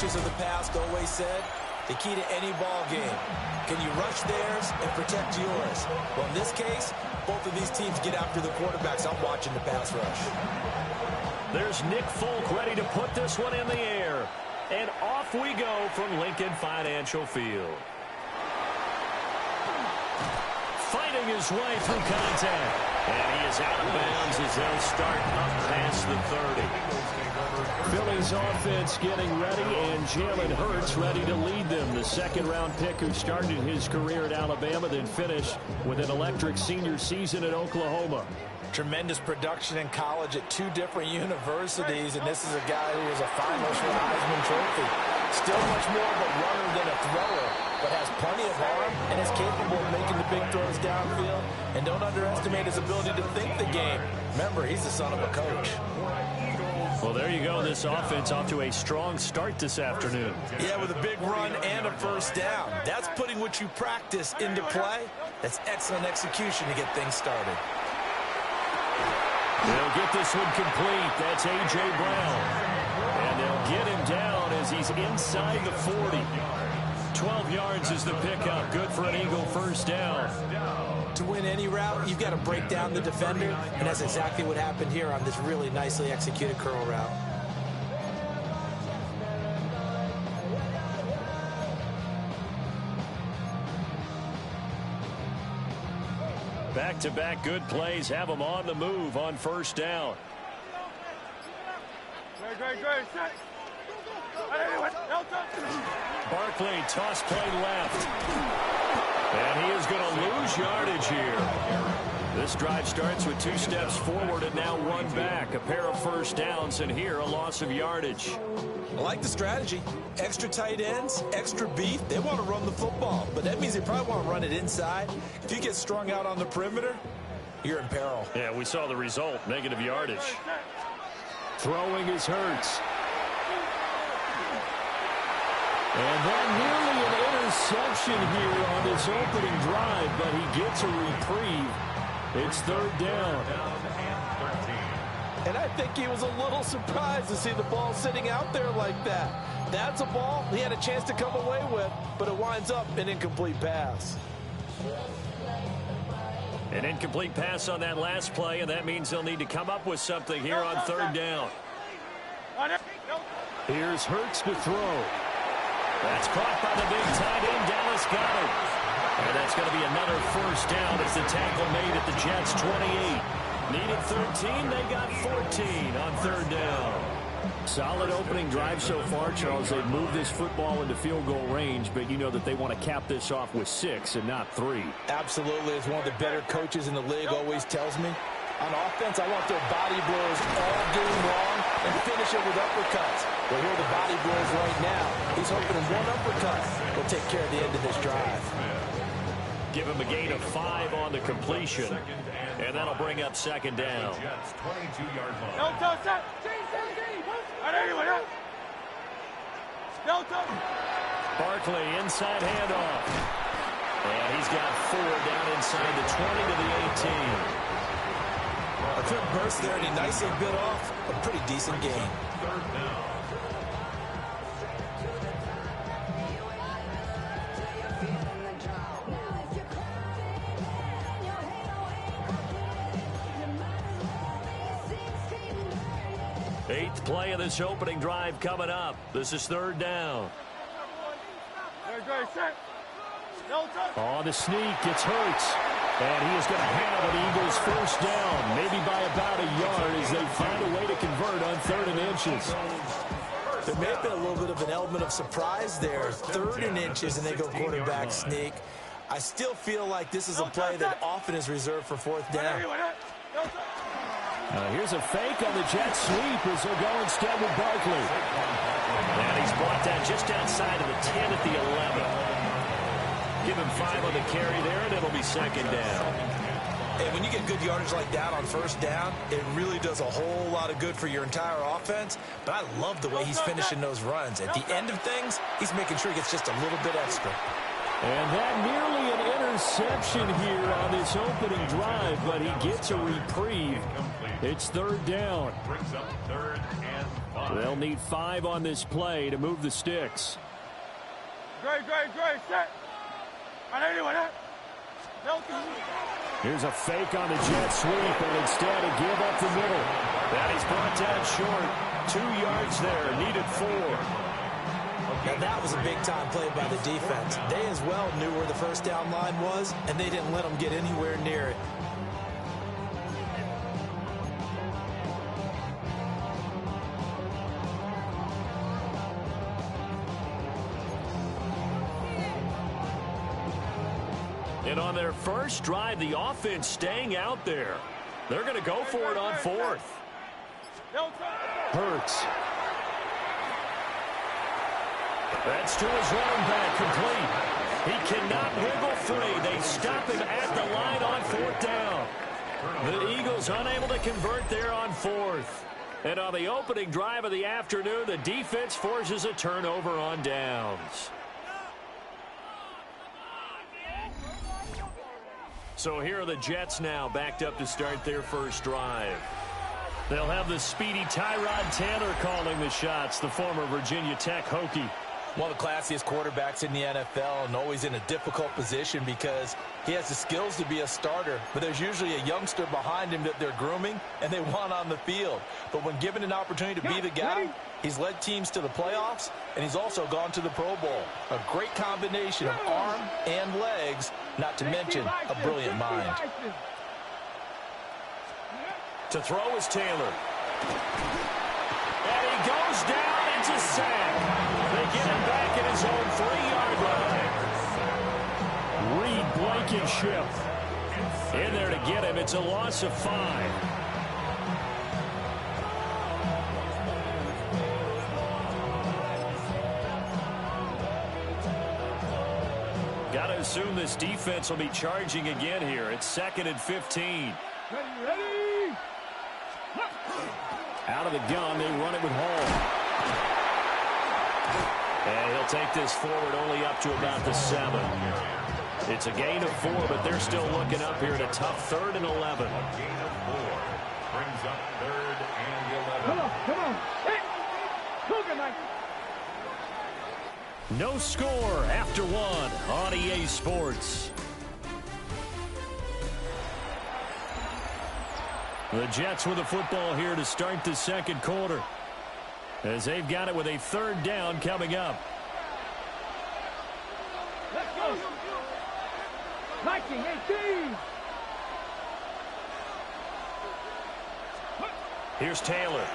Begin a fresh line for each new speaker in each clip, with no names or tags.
coaches of the past always said, the key to any ball game, can you rush theirs and protect yours? Well, in this case, both of these teams get after the quarterbacks. I'm watching the pass rush.
There's Nick Folk ready to put this one in the air. And off we go from Lincoln Financial Field. Fighting his way through contact. And he is out of bounds as they'll start up past the 30. Philly's offense getting ready, and Jalen Hurts ready to lead them. The second-round pick who started his career at Alabama, then finished with an electric senior season at Oklahoma.
Tremendous production in college at 2 different universities, and this is a guy who was a finalist for the Heisman Trophy. Still much more of a runner than a thrower, but has plenty of arm and is capable of making the big throws downfield. And don't underestimate his ability to think the game. Remember, he's the son of a coach.
Well, there you go. This offense off to a strong start this afternoon.
Yeah, with a big run and a first down. That's putting what you practice into play. That's excellent execution to get things started.
They'll get this one complete. That's A.J. Brown. And they'll get him down as he's inside the 40. 12 yards is the pickup. Good for an Eagle first down.
To win any route, you've got to break down the defender, and that's exactly what happened here on this really nicely executed curl route.
Back-to-back good plays have them on the move on first down. Barkley, toss play left. And he is going to lose yardage here. This drive starts with 2 steps forward and now 1 back. A pair of first downs, and here a loss of yardage.
I like the strategy. Extra tight ends, extra beef. They want to run the football, but that means they probably want to run it inside. If you get strung out on the perimeter, you're in peril.
Yeah, we saw the result, negative yardage. Throwing is Hurts. And then nearly an interception here on this opening drive, but he gets a reprieve. It's third down.
And I think he was a little surprised to see the ball sitting out there like that. That's a ball he had a chance to come away with, but it winds up an incomplete pass.
An incomplete pass on that last play, and that means they'll need to come up with something here on third down. Here's Hurts to throw. That's caught by the big tight end. Dallas got it. And that's going to be another first down as the tackle made at the Jets' 28. Needed 13. They got 14 on third down. Solid opening drive so far, Charles. They've moved this football into field goal range, but you know that they want to cap this off with 6 and not 3.
Absolutely. As one of the better coaches in the league always tells me, on offense, I want their body blows all game long and finish it with uppercuts. Well, here are the body blows right now. He's hoping in one uppercut will take care of the end of this drive.
Give him a gain of 5 on the completion, and that'll bring up second down. Barkley, inside handoff. And he's got 4 down inside the 20 to the 18.
A quick burst there, and he nicely bit off a pretty decent gain.
Eighth play of this opening drive coming up. This is third down. On the sneak, it's Hurts. And he is going to have an Eagles first down, maybe by about a yard as they find a way to convert on 3rd and inches.
There may have been a little bit of an element of surprise there. 3rd and inches, and they go quarterback sneak. I still feel like this is a play that often is reserved for 4th down.
Here's a fake on the jet sweep as they'll go instead with Barkley. And he's brought down just outside of the 10 at the 11. Give him 5 on the carry there, and it'll be second down.
And when you get good yardage like that on first down, it really does a whole lot of good for your entire offense. But I love the way he's finishing those runs. At the end of things, he's making sure he gets just a little bit extra.
And that nearly an interception here on this opening drive, but he gets a reprieve. It's third down. They'll need 5 on this play to move the sticks.
Great, set.
Here's a fake on the jet sweep, and instead a give up the middle. That is brought down short. 2 yards there, needed 4.
Now that was a big-time play by the defense. They as well knew where the first down line was, and they didn't let them get anywhere near it.
And on their first drive, the offense staying out there. They're going to go for it on 4th. Hurts. That's to his running back, complete. He cannot wiggle free. They stop him at the line on 4th down. The Eagles unable to convert there on 4th. And on the opening drive of the afternoon, the defense forces a turnover on downs. So here are the Jets now backed up to start their first drive. They'll have the speedy Tyrod Taylor calling the shots, the former Virginia Tech Hokie.
One of the classiest quarterbacks in the NFL, and always in a difficult position because he has the skills to be a starter, but there's usually a youngster behind him that they're grooming and they want on the field. But when given an opportunity to be the guy, he's led teams to the playoffs, and he's also gone to the Pro Bowl. A great combination of arm and legs, not to mention a brilliant mind.
To throw is Taylor. And he goes down. It's a sack. They get him back at his own 3-yard line. Reed Blankenship in there to get him. It's a loss of 5. Got to assume this defense will be charging again here. It's 2nd and 15.
Ready.
Out of the gun, they run it with Hall. And he'll take this forward only up to about the 7. It's a gain of 4, but they're still looking up here at a tough 3rd and 11.
Brings up 3rd and 11. Come on. Hey. Cougar Mike.
No score after 1 on EA Sports. The Jets with the football here to start the second quarter, as they've got it with a 3rd down coming up.
Let's go. 19-18.
Here's Taylor.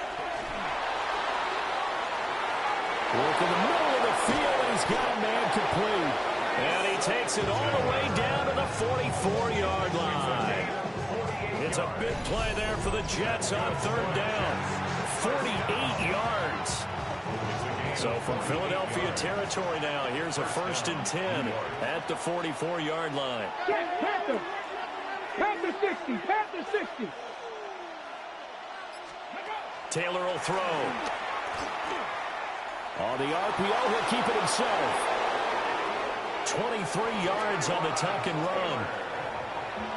Work in the middle of the field, and he's got a man complete. And he takes it all the way down to the 44-yard line. It's a big play there for the Jets on 3rd down. 48 yards. So from Philadelphia territory now, here's a 1st and 10 at the 44-yard line.
Panther. Panther 60. Panther 60.
Taylor will throw. On the RPO, he'll keep it himself. 23 yards on the tuck and run.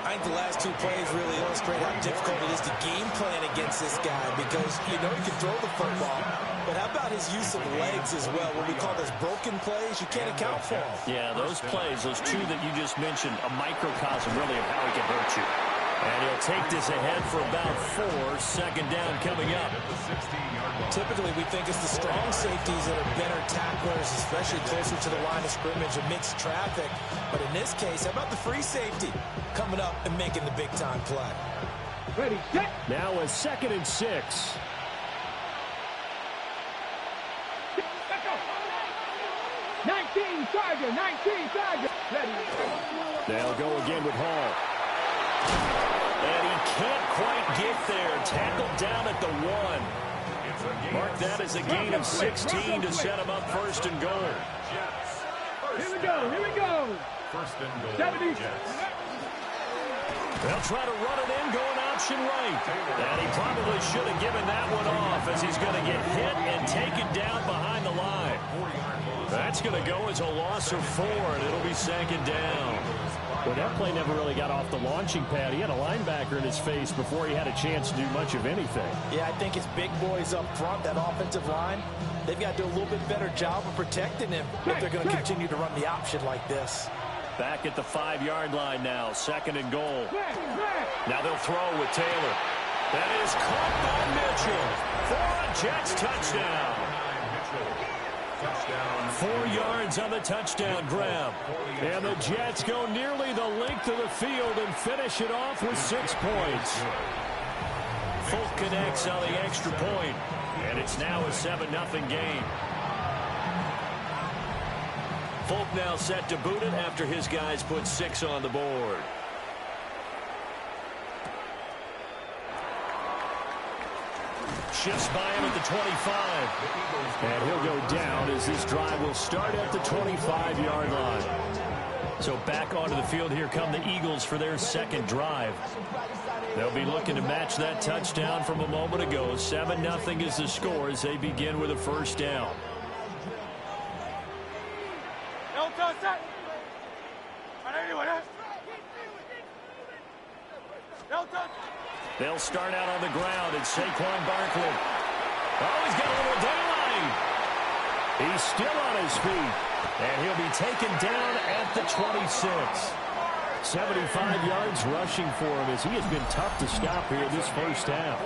I think the last 2 plays really illustrate how difficult it is to game plan against this guy because you know he can throw the football, but how about his use of legs as well? What we call those broken plays, you can't account for them.
Yeah, those plays, those 2 that you just mentioned, a microcosm really of how he can hurt you. And he'll take this ahead for about 4. 2nd down coming up.
Typically, we think it's the strong safeties that are better tacklers, especially closer to the line of scrimmage amidst traffic. But in this case, how about the free safety coming up and making the big-time play?
Ready, set.
Now a 2nd and 6.
Let's go. 19 Tiger. 19 Tiger. Ready.
They'll go again with Hall. And he can't quite get there. Tackled down at the 1. Mark that as a gain of 16 to set him up 1st and goal.
Here we go. Here we go.
1st and goal.
70.
They'll try to run it in, going option right. And he probably should have given that one off as he's going to get hit and taken down behind the line.
4-yard loss
That's going to go as a loss of 4, and it'll be second down.
Well, that play never really got off the launching pad. He had a linebacker in his face before he had a chance to do much of anything.
Yeah, I think his big boys up front, that offensive line, they've got to do a little bit better job of protecting him if they're going to continue to run the option like this.
Back at the 5-yard line now, 2nd and goal. Now they'll throw with Taylor. That is caught by Mitchell for a Jets touchdown. 4 yards on the touchdown grab. And the Jets go nearly the length of the field and finish it off with 6 points. Folk connects on the extra point, and it's now a 7-0 game. Folk now set to boot it after his guys put 6 on the board. Shifts by him at the 25.
And he'll go down as this drive will start at the 25-yard line.
So back onto the field, here come the Eagles for their 2nd drive. They'll be looking to match that touchdown from a moment ago. 7-0 is the score as they begin with a 1st down. They'll start out on the ground, and Saquon Barkley. Oh, he's got a little daylight. He's still on his feet, and he'll be taken down at the 26.
75 yards rushing for him as he has been tough to stop here this first half.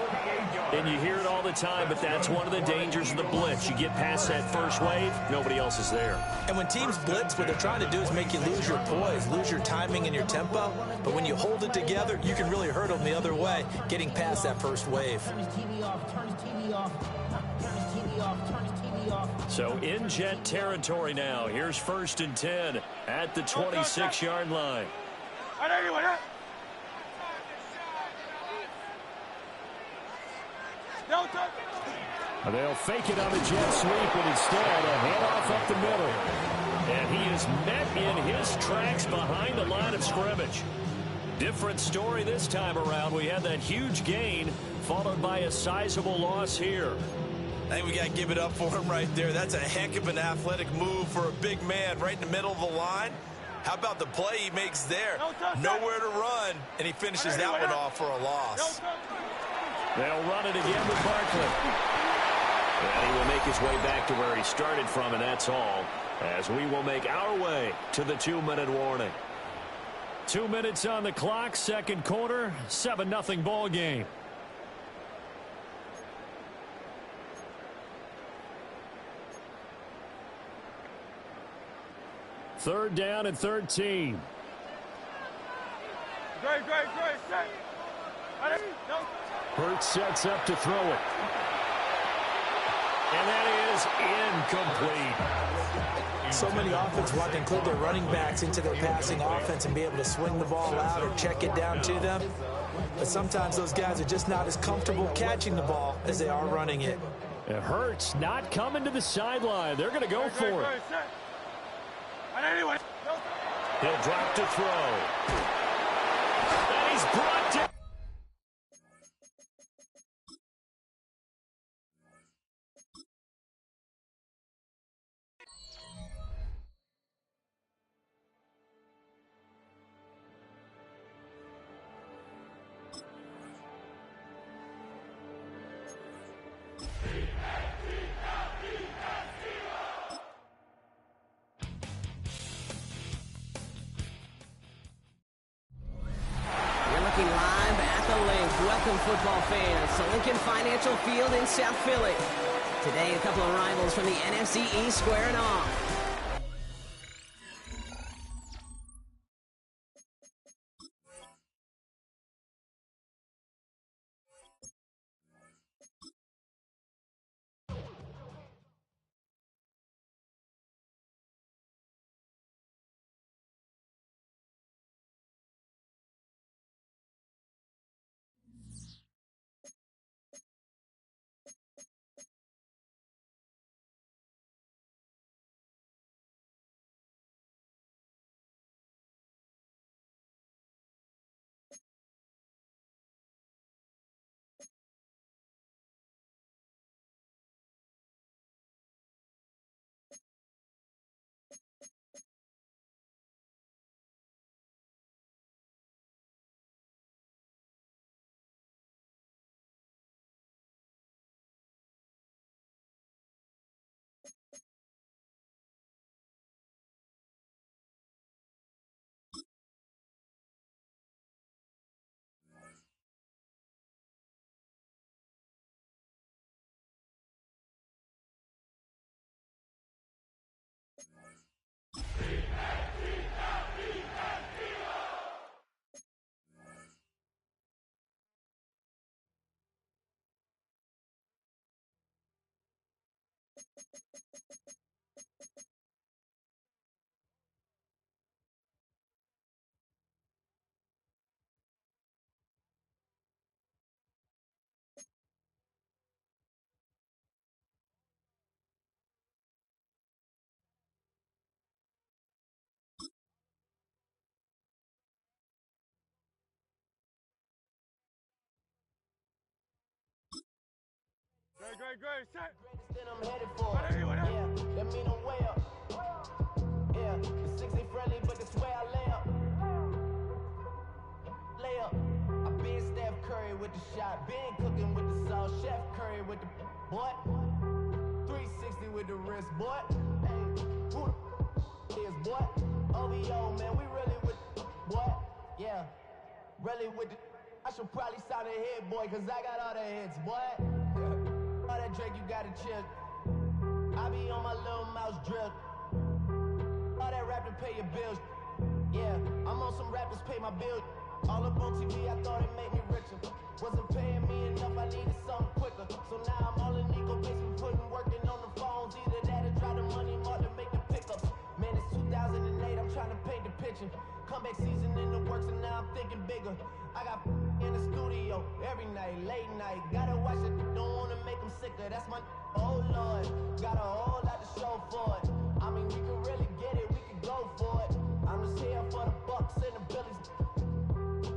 And you hear it all the time, but that's one of the dangers of the blitz. You get past that first wave, nobody else is there.
And when teams blitz, what they're trying to do is make you lose your poise, lose your timing and your tempo. But when you hold it together, you can really hurt them the other way, getting past that first wave.
So in Jet territory now. Here's 1st and 10 at the 26-yard line.
They'll fake it on the jet sweep, and instead a handoff up the middle.
And he is met in his tracks behind the line of scrimmage. Different story this time around. We had that huge gain followed by a sizable loss here.
I think we got to give it up for him right there. That's a heck of an athletic move for a big man right in the middle of the line. How about the play he makes there? Nowhere to run, and he finishes that one off for a loss.
They'll run it again with Barkley. And he will make his way back to where he started from, and that's all, as we will make our way to the 2-minute warning.
2 minutes on the clock, 2nd quarter, 7-0 ball game. Third down and 13. Hurts sets up to throw it.
And that is incomplete.
So many offenses want to include their running backs into their passing offense and be able to swing the ball out or check it down to them. But sometimes those guys are just not as comfortable catching the ball as they are running it.
It hurts not coming to the sideline. They're going to go for it.
He'll drop to throw. And he's brought down.
Welcome, football fans, to Lincoln Financial Field in South Philly. Today, a couple of rivals from the NFC East squaring off.
Great, set.
Then I'm headed for it. Yeah, that mean I'm way up. Yeah, the 6 ain't friendly, but that's where I lay up. Lay up. I been Steph Curry with the shot, been cooking with the sauce, Chef Curry with the boy. 360 with the wrist, boy. Hey, who the is, boy? OVO, man, we really with boy. Yeah, really with the. I should probably sound a hit, boy, cause I got all the hits, boy. All that Drake, you gotta chill. I be on my little mouse drip. All that rap to pay your bills. Yeah, I'm on some rappers pay my bills. All up on TV, I thought it made me richer. Wasn't paying me enough, I needed something quicker. So now I'm all in Nico basement, working on the phones. Either that or drive the money mark to make the pickups. Man, it's 2008, I'm trying to paint the picture. Comeback season in the works and now I'm thinking bigger. I got in the studio every night, late night. Gotta watch it, don't wanna make them sicker. That's my, oh Lord. Got a whole lot to show for it. I mean, we can really get it, we can go for it. I'm just here for the Bucks and the Billies.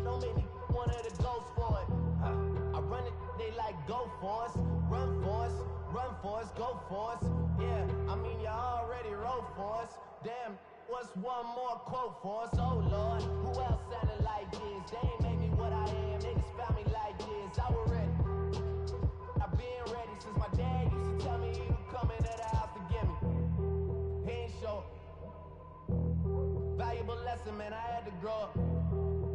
Don't make me one of the ghosts for it. I run it, they like go for us. Run for us, run for us, go for us. Yeah, I mean, you already wrote for us. Damn, what's one more quote for us? Oh Lord, who else sounded like this? They ain't made me what I am, niggas found me like this. I was ready, I've been ready since my dad used to tell me he would come into the house to get me. He ain't show. Valuable lesson, man, I had to grow up.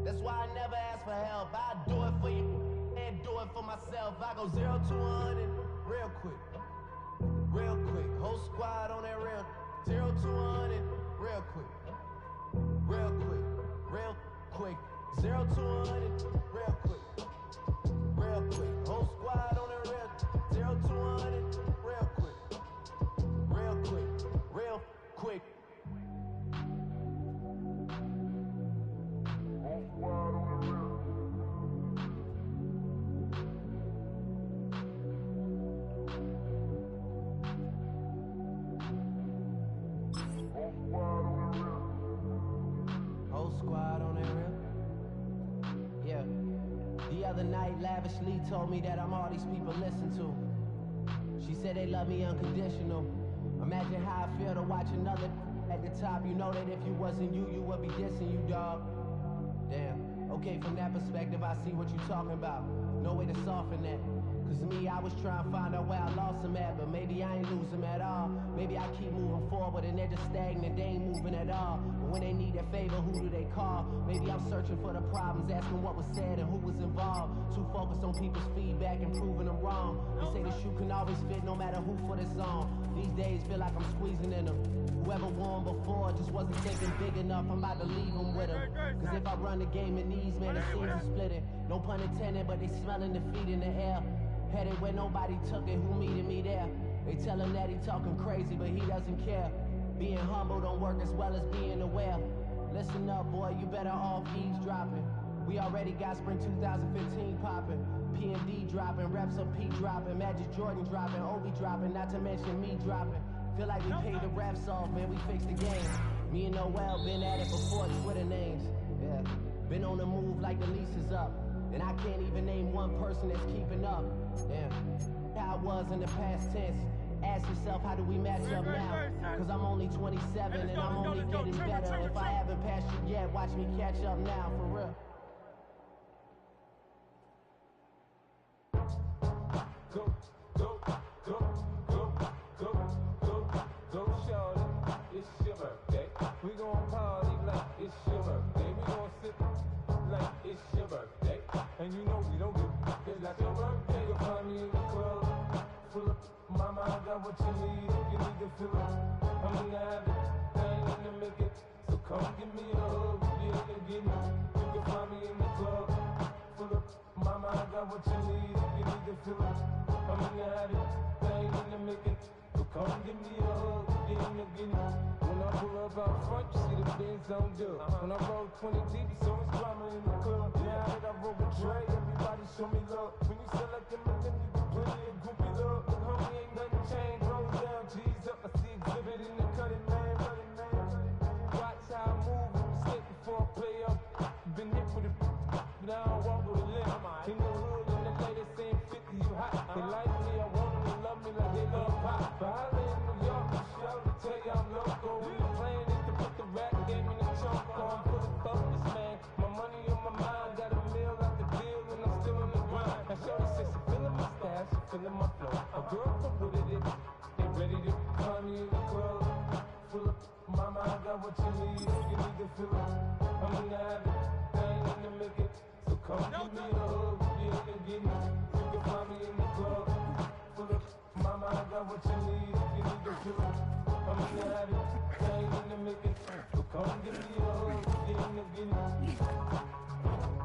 That's why I never ask for help. I do it for you and do it for myself. I go 0 to 100 real quick. Real quick. Whole squad on that real. 0 to 100 real quick. Real quick. Real quick. 0 to 100 real quick. Real quick. Whole squad on that real. 0 to 100 real quick. Real quick. Real quick. Whole squad on that real. Yeah. The other night, Lavishly told me that I'm all these people listen to. She said they love me unconditional. Imagine how I feel to watch another at the top. You know that if you wasn't you, you would be dissing you, dog. Damn. Okay, from that perspective, I see what you're talking about. No way to soften that. Cause me, I was trying to find out where I lost him at, but maybe I ain't lose him at all. Maybe I keep moving forward and they're just stagnant, they ain't moving at all. But when they need their favor, who do they call? Maybe I'm searching for the problems, asking what was said and who was involved. Too focused on people's feedback and proving them wrong. They say the shoe can always fit no matter who foot it's on. These days feel like I'm squeezing in them. Whoever won before just wasn't thinking big enough, I'm about to leave them with them. Cause if I run the game in these, man, the scenes are splitting. No pun intended, but they smelling defeat in the air. Headed where nobody took it, who meeted me there? They tell him that he talking crazy, but he doesn't care. Being humble don't work as well as being aware. Listen up, boy, you better off eavesdropping. We already got spring 2015 popping. P&D dropping, reps of P dropping, Magic Jordan dropping, Obi dropping, not to mention me dropping. Feel like we paid the refs off, man, we fixed the game. Me and Noel been at it before Twitter names. Yeah, been on the move like the lease is up. And I can't even name one person that's keeping up. Damn, how I was in the past tense. Ask yourself, how do we match up now? Cause I'm only 27 and I'm only getting better. If I haven't passed you yet, watch me catch up now, for real.
Go, go, go, go, go, go, go, shorty. It's your birthday. We gon' party like it's your birthday. We gon' sip like it's your birthday. And you know we don't give it's like your birthday. You'll find me in the club, full of mama, I got what you need. If you need to fill up, I'm gonna have it, I ain't gonna make it. So come give me a hug, yeah, and get me. You can find me in the club, full of mama, I got what you need. If you need to fill up, I'm gonna have it, I ain't gonna make it. So come give me a hug, yeah, and get me. When I pull up out front, you see the Benz on dub. When I roll 20 deep, so much drama in the club. Now that I roll with Dre, everybody show me love. When you sell like them, you get plenty of groupie love. Look, homie, ain't nothing changed. Roll down, G's up. I see exhibit in the cutting, man. Watch how I move, mistake before I play up. Been hit with it, now I walk with a limp. In the hood, and the ladies saying 50, you hot. They like me, I want them. feeling. I'm in the habit, I ain't in the making. So come give me a hug, yeah, you get me. You can find me in the club. Full of mama, I got what you need if you need the feeling. I'm in the habit, I ain't in the making. So come give me a hug, yeah, you get me.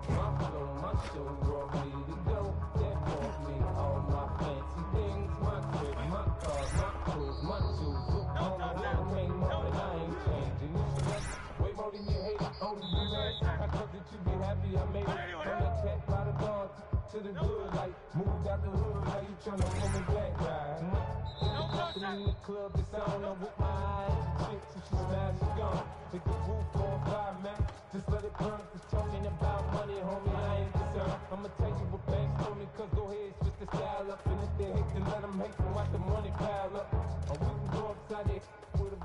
My flow, my show brought me to go. That brought me all my fancy things. My crib, my cars, my clothes, my shoes. Look on the wall, came up and I ain't changing. You select way more than you hate. Only you mad. I thought that you'd be happy I made it. From the cat by the bar to the good. Like, moved out the hood, now you tryna pull me back, right? In the club, it's on. I'm with my eyes. Chick, so she smash, she gone. Hit the roof on fire, man. Just let it burn. Cause talking about money, homie, I ain't concerned. I'ma tell you what banks told me, cause go ahead, switch the style up. And if they hate, then let them hate, and watch the money pile up. Or we can go upside there with a.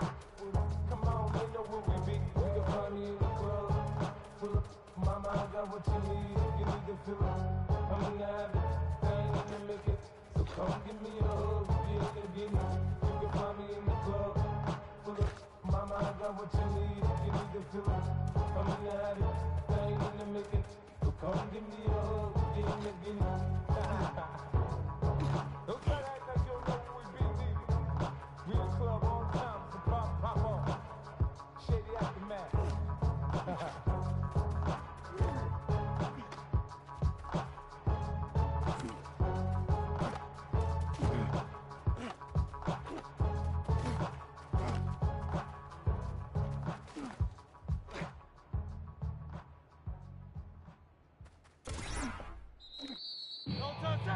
Come on, they know where we be. You can find me in the club. Full of mama, I got what you need. You need to feel it. I'm in the habit, I ain't in the making. So come give me a hug, yeah, you get me. You can find me in the club. Full of mama, I got what you need. You need to feel it. I'm in the habit, I ain't in the making. So come give me a hug, yeah, you get me. Don't try to act like you don't know where we be, nigga. We in the club all the time, so pop on. Shady Aftermath.
Don't touch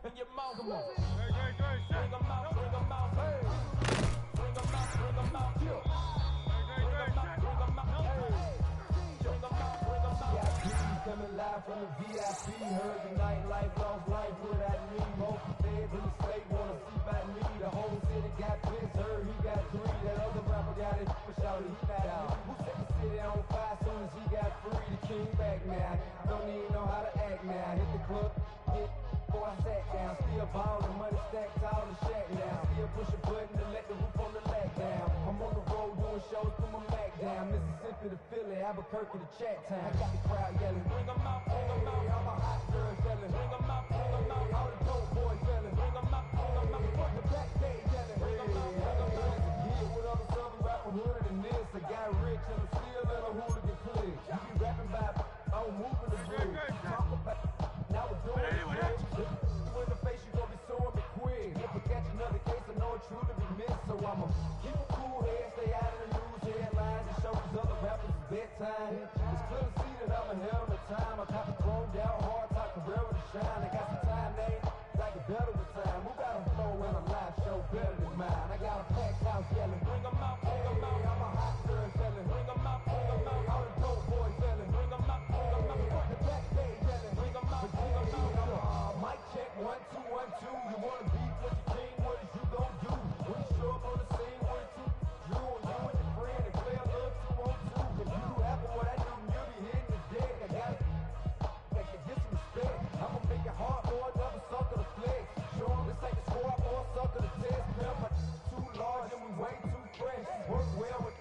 in your mouth. Come on. Bring them out, bring them out. Hey. Bring them out, bring them out. Bring them out, bring them out. Hey. Bring them out, bring them out.
VIP coming live from the VIP. Heard the nightlife, lost life without me. Most feds in the state wanna see about me. The whole city got pissed. Heard he got 3. That other rapper got it. For sure, he not out. Who set the city on fire soon as he got free? The king back now. Don't even know how to act now. Hit the club, hit. Before I sat down, still ballin', money stacked tall and shack down. Still push a button to let the roof on the lag down. I'm on the road doing shows, put my Mac down. Mississippi to Philly, Albuquerque to Chat Town. I got the crowd yelling, bring them out, bring them out. All my hot girls yelling, bring them out, bring them out. All the dope boys yelling, bring them out, bring them out. Fuck the backstage yelling, bring them out, bring them out. As a kid with other southern rapper hooded than this, I got rich and I'm still in a hooligan clique. You be rapping about, I'm moving the bridge. Talk about, now we're doing it. In the face, you gon' be suing me quick. If I catch another case, I know it truly be missed. So I'ma keep a cool head, stay out of the news headlines, and show these other rappers it's bedtime. It's clear to see that I'm ahead of my time. I cop the chromed out, hard top, career with a shine. I got some time, they like it better with time. Who got a flow in a live show better than mine? I got a packed house yelling, bring them out, bring them out. I'm a hot girl selling, bring them out, bring them out. All the dope boys selling, bring them out, bring them out. Fuck the backstage yelling, bring them out, bring them out. Mic check, 1, 2, 1, 2. You wanna beef with your king? What is you gon' do? When you show up on the scene, 1, 2, you and your friend and play a little 2 on 2. If you do half of what I do, you'll be hitting the deck. I got to get some respect. I'ma make it hard for another sucker to flex. Show 'em this ain't the squad or a sucker to test. Pimp my too large and we way too fresh. Work well with.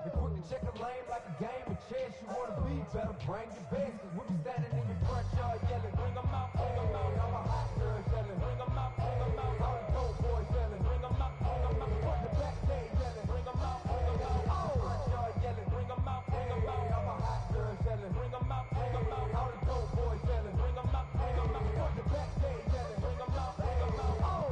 Be quick to check a lane like a game of chess. You wanna be better, bring your best. Cause we be standing in your front yard yelling, bring them out, bring them out. All my hot girls yelling, bring them out, bring them out. All the dope boys yelling, bring them out, bring them out. Fuck the backstage yelling, bring them out, bring them out. All the front yard yelling, bring them out, bring them out. All my hot girls yelling, bring them out, bring them out. All the dope boys yelling, bring them out, bring them out. Fuck the backstage yelling, bring them out, bring them out.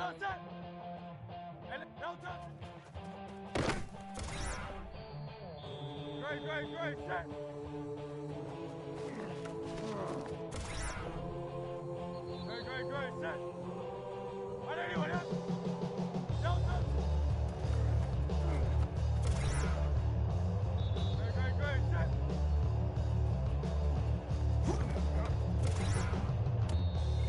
touch that. And no touch. Great, set. Great, set. What anyone else? No touch. Great, set.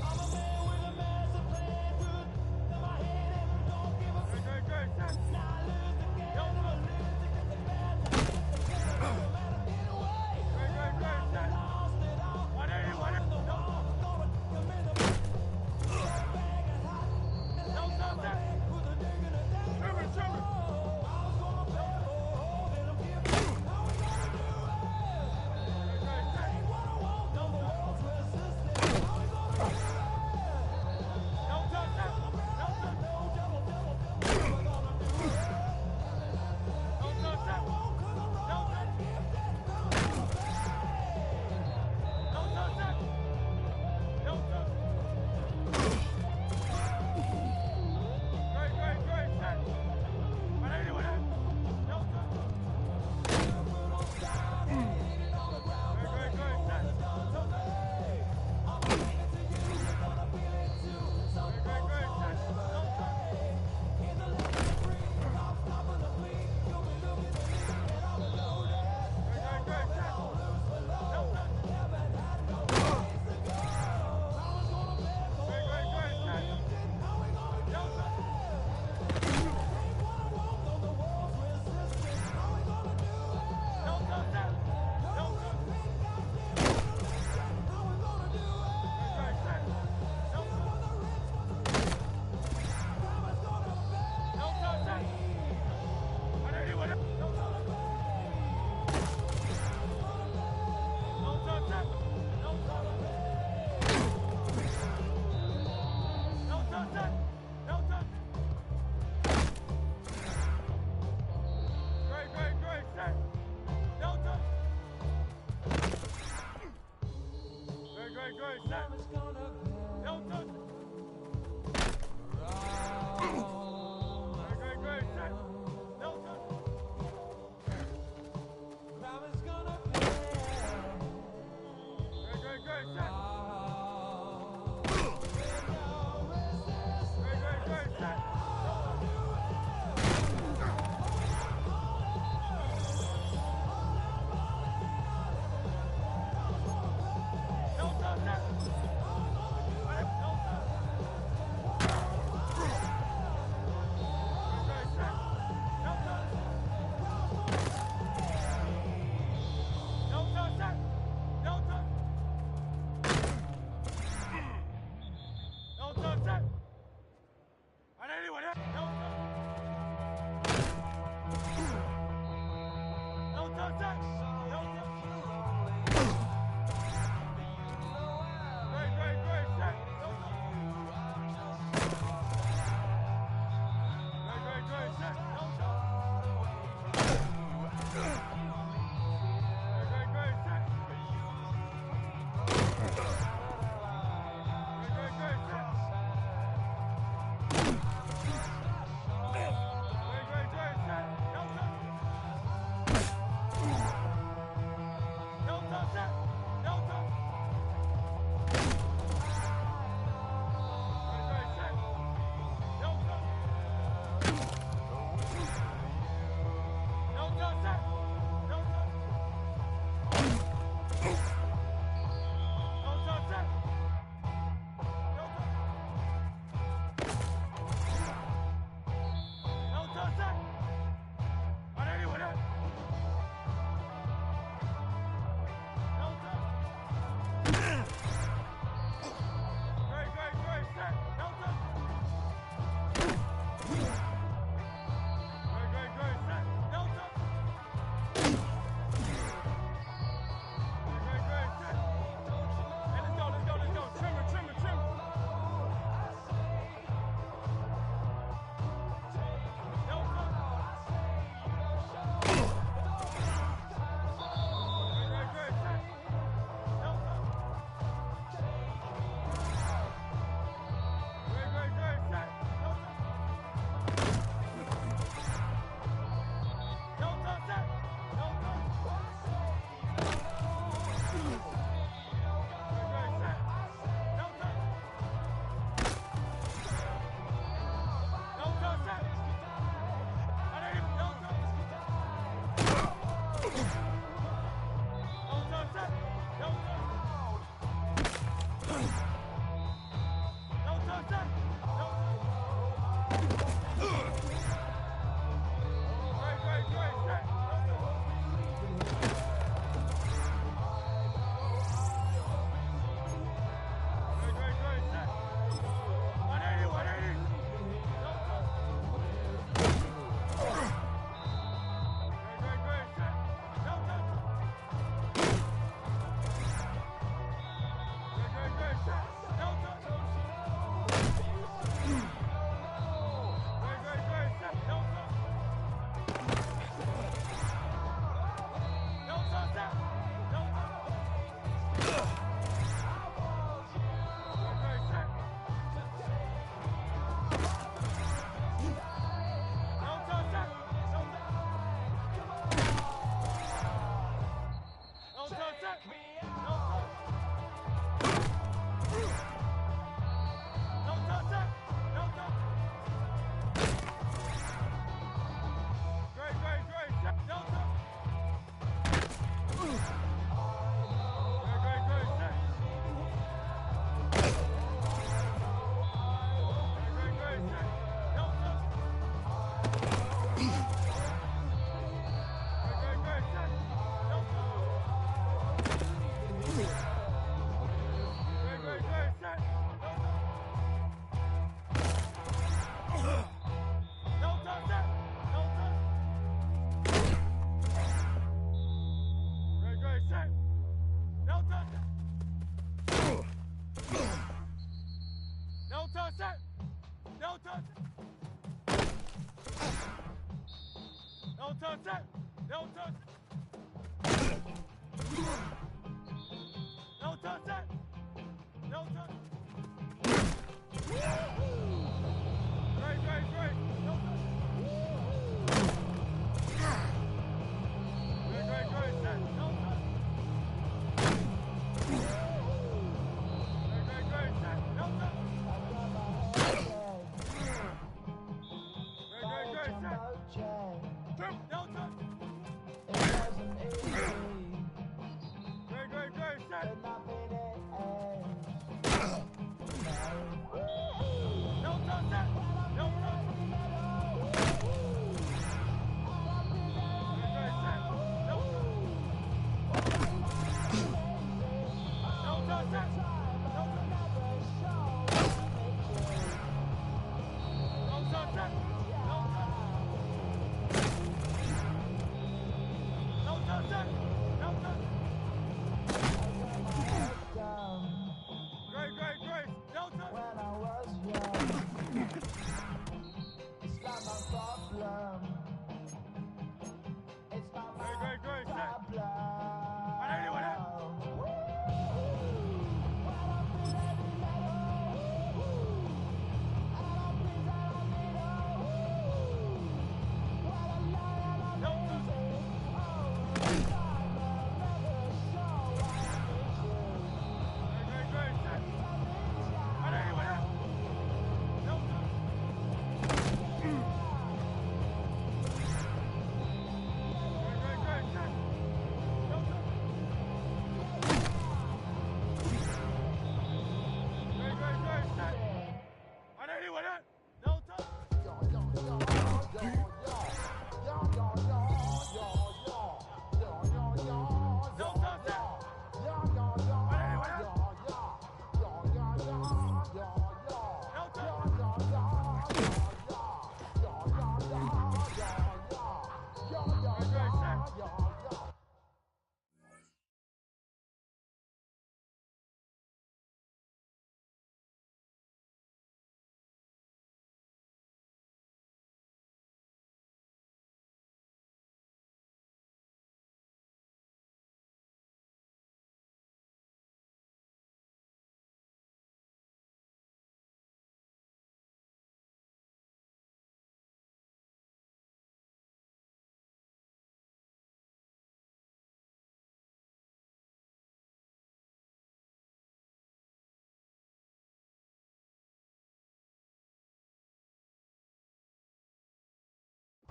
I'm a man with a massive plan, good in my head and don't give a great, set. Now I lose the game, I'm a lose to get the bad. No matter either way. Great, set. Lost it all. What anyone else? No. Gonna come in the bag and hot. No touch.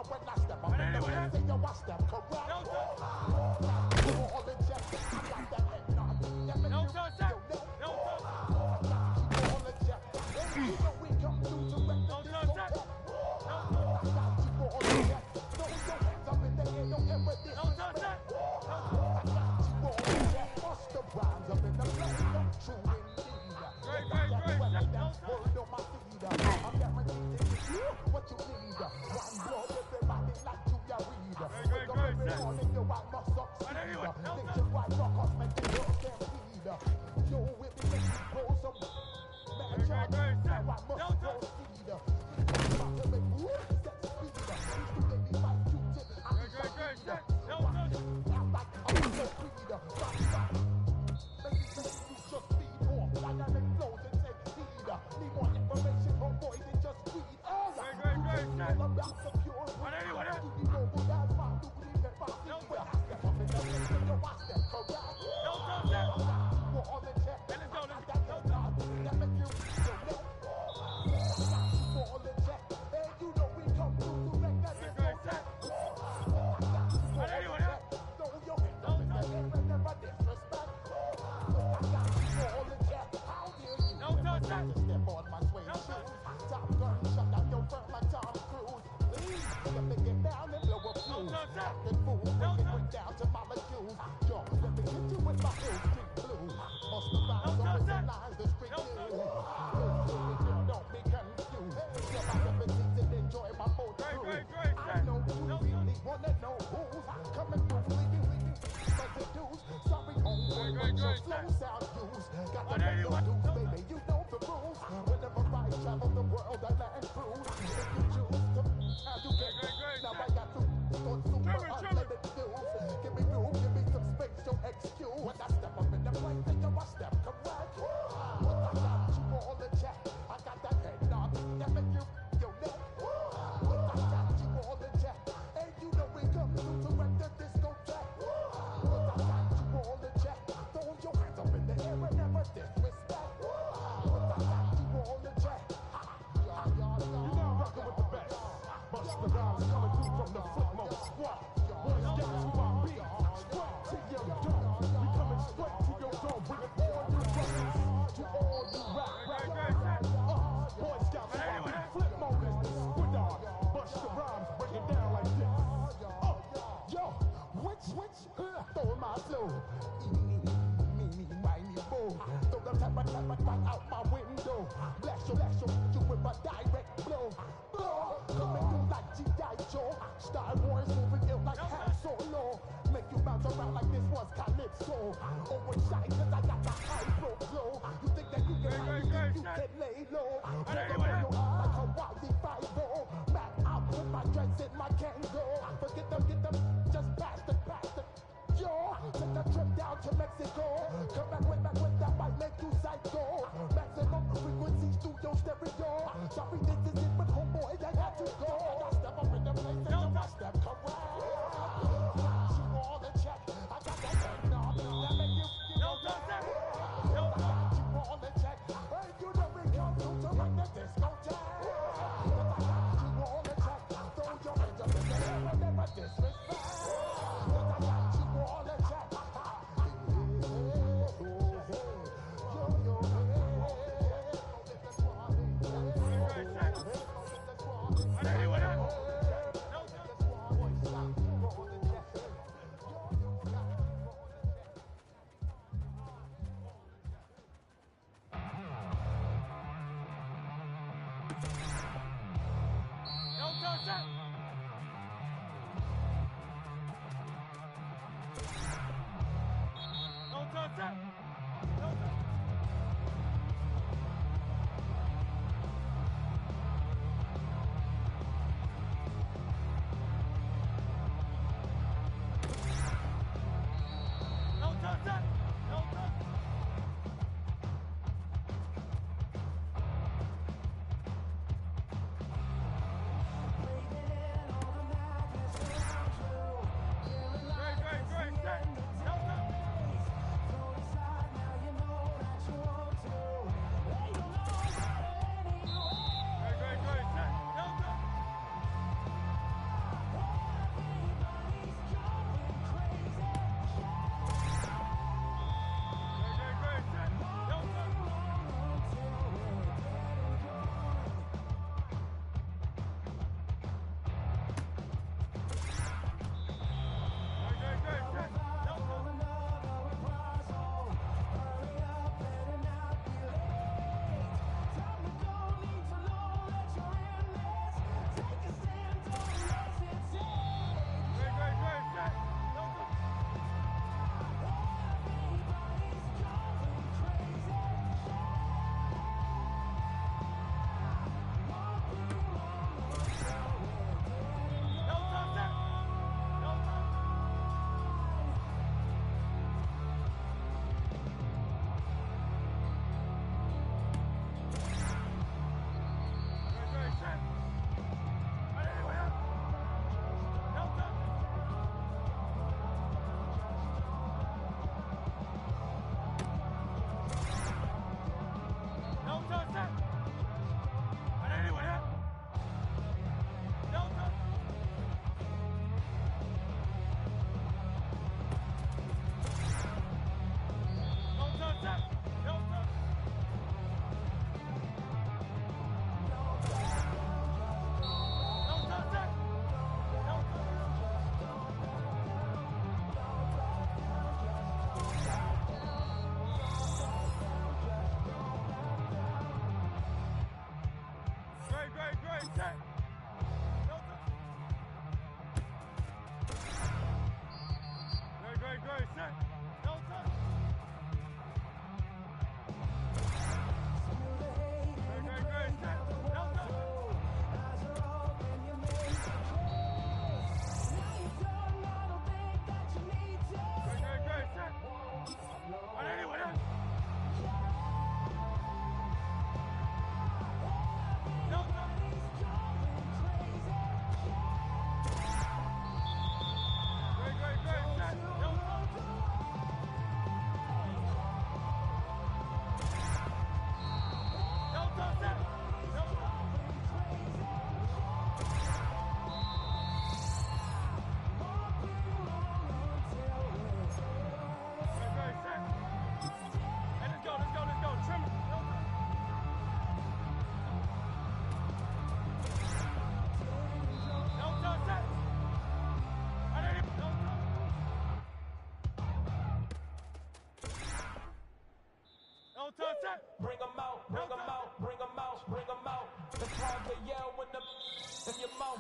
When I step up in the place, say you watch them correct. All in check, I got that head nod. No touch that. No touch. All in check. You know we come through to wreck the discotheque. I got you for all in check. Throw your hands up in the air, don't ever disrespect. I got you for all in check. Bust the rhymes up in the place, I'm true indeed. Great. Like that word on my feed. I'm guaranteed to give you what you need. One blow, everybody like to ya read. Wake up every morning, you I must succeed. Nationwide rockers make the world stampede. Yo, with me, make me grow some magic. Now I must proceed. About to make moves, set speed. Used to make me fight Q-tip. I need some speed. I'm like a so speed. Maybe say you just speed more. Dynamic flows and take heed. Need more information from boys than just greed. All about the pure weed. You know who that's my lucrative and my feed. When I step up in the ring, say you watch that correct. More on the check. I got that nod. That make you feel no. I got you for all the check. And you know we come through to wreck that discotheque. I got you for all the check. Throw your hands up in the air and never disrespect. I got you for all the check. How dare you? No touch that. Just step on my suede shoes. Top gun shut down your front like Tom Cruise. Please, acting fool, breaking it down to molecules. Yo, let me hit you with my ill street blues. Must the rhymes always align the street view. Don't be confused. You're my abilities and enjoy my old crew. I know you really wanna know who's coming through, leaving residues. Sorry, homeboy, but your flow sound used. Got the mental dues, baby, you know the rules. Whenever I travel the world, I land cruise. If you choose to, how you get now I got to on super unlimited views. Give me room, give me some space, your XQ. When I step up in the place, then I step correct. But I got you all in check. I got that head knob, that make you your neck. But I got you all in check. And you know we come through to wreck the discotheque. But I got you all in check. Throw your hands up in the air and never disrespect. But I got you all in check.
You're now rocking with the best. Bust the rhymes coming through from the footmost squad. Boys got to my beat. Straight to your dome. We coming straight to your dome. Bringing all you brothers to all you rap. Boys got to my beat. Flip mode is the squid on. Bust the rhymes, break it down like this.
Yo, which, throw my flow. Me, boo. Throw the tap right out my window. Blast you with a direct blow. Coming through like G.I. Joe. Star Wars moving ill like Han Solo. Make you bounce around like this was Calypso. Overshine cause I got the high pro flow. You think that you can hide, you think you can lay low. Pull up on your eye like Hawaii 5-0. Map out with my dreads in my Kango. Forget them, get them, just pass the. Yo, take a trip down to Mexico. Come back with that might make you psycho. Maximum frequency studio stereo. Sorry, this is it, but homeboy, I got to go. I step up in the place and I step correct. You all in check. I got that head knob that make you feel that. I got you all in check. Hey, you know we come through to rock the discotheque. I got you all in check. Throw your hands up in the air and never disrespect.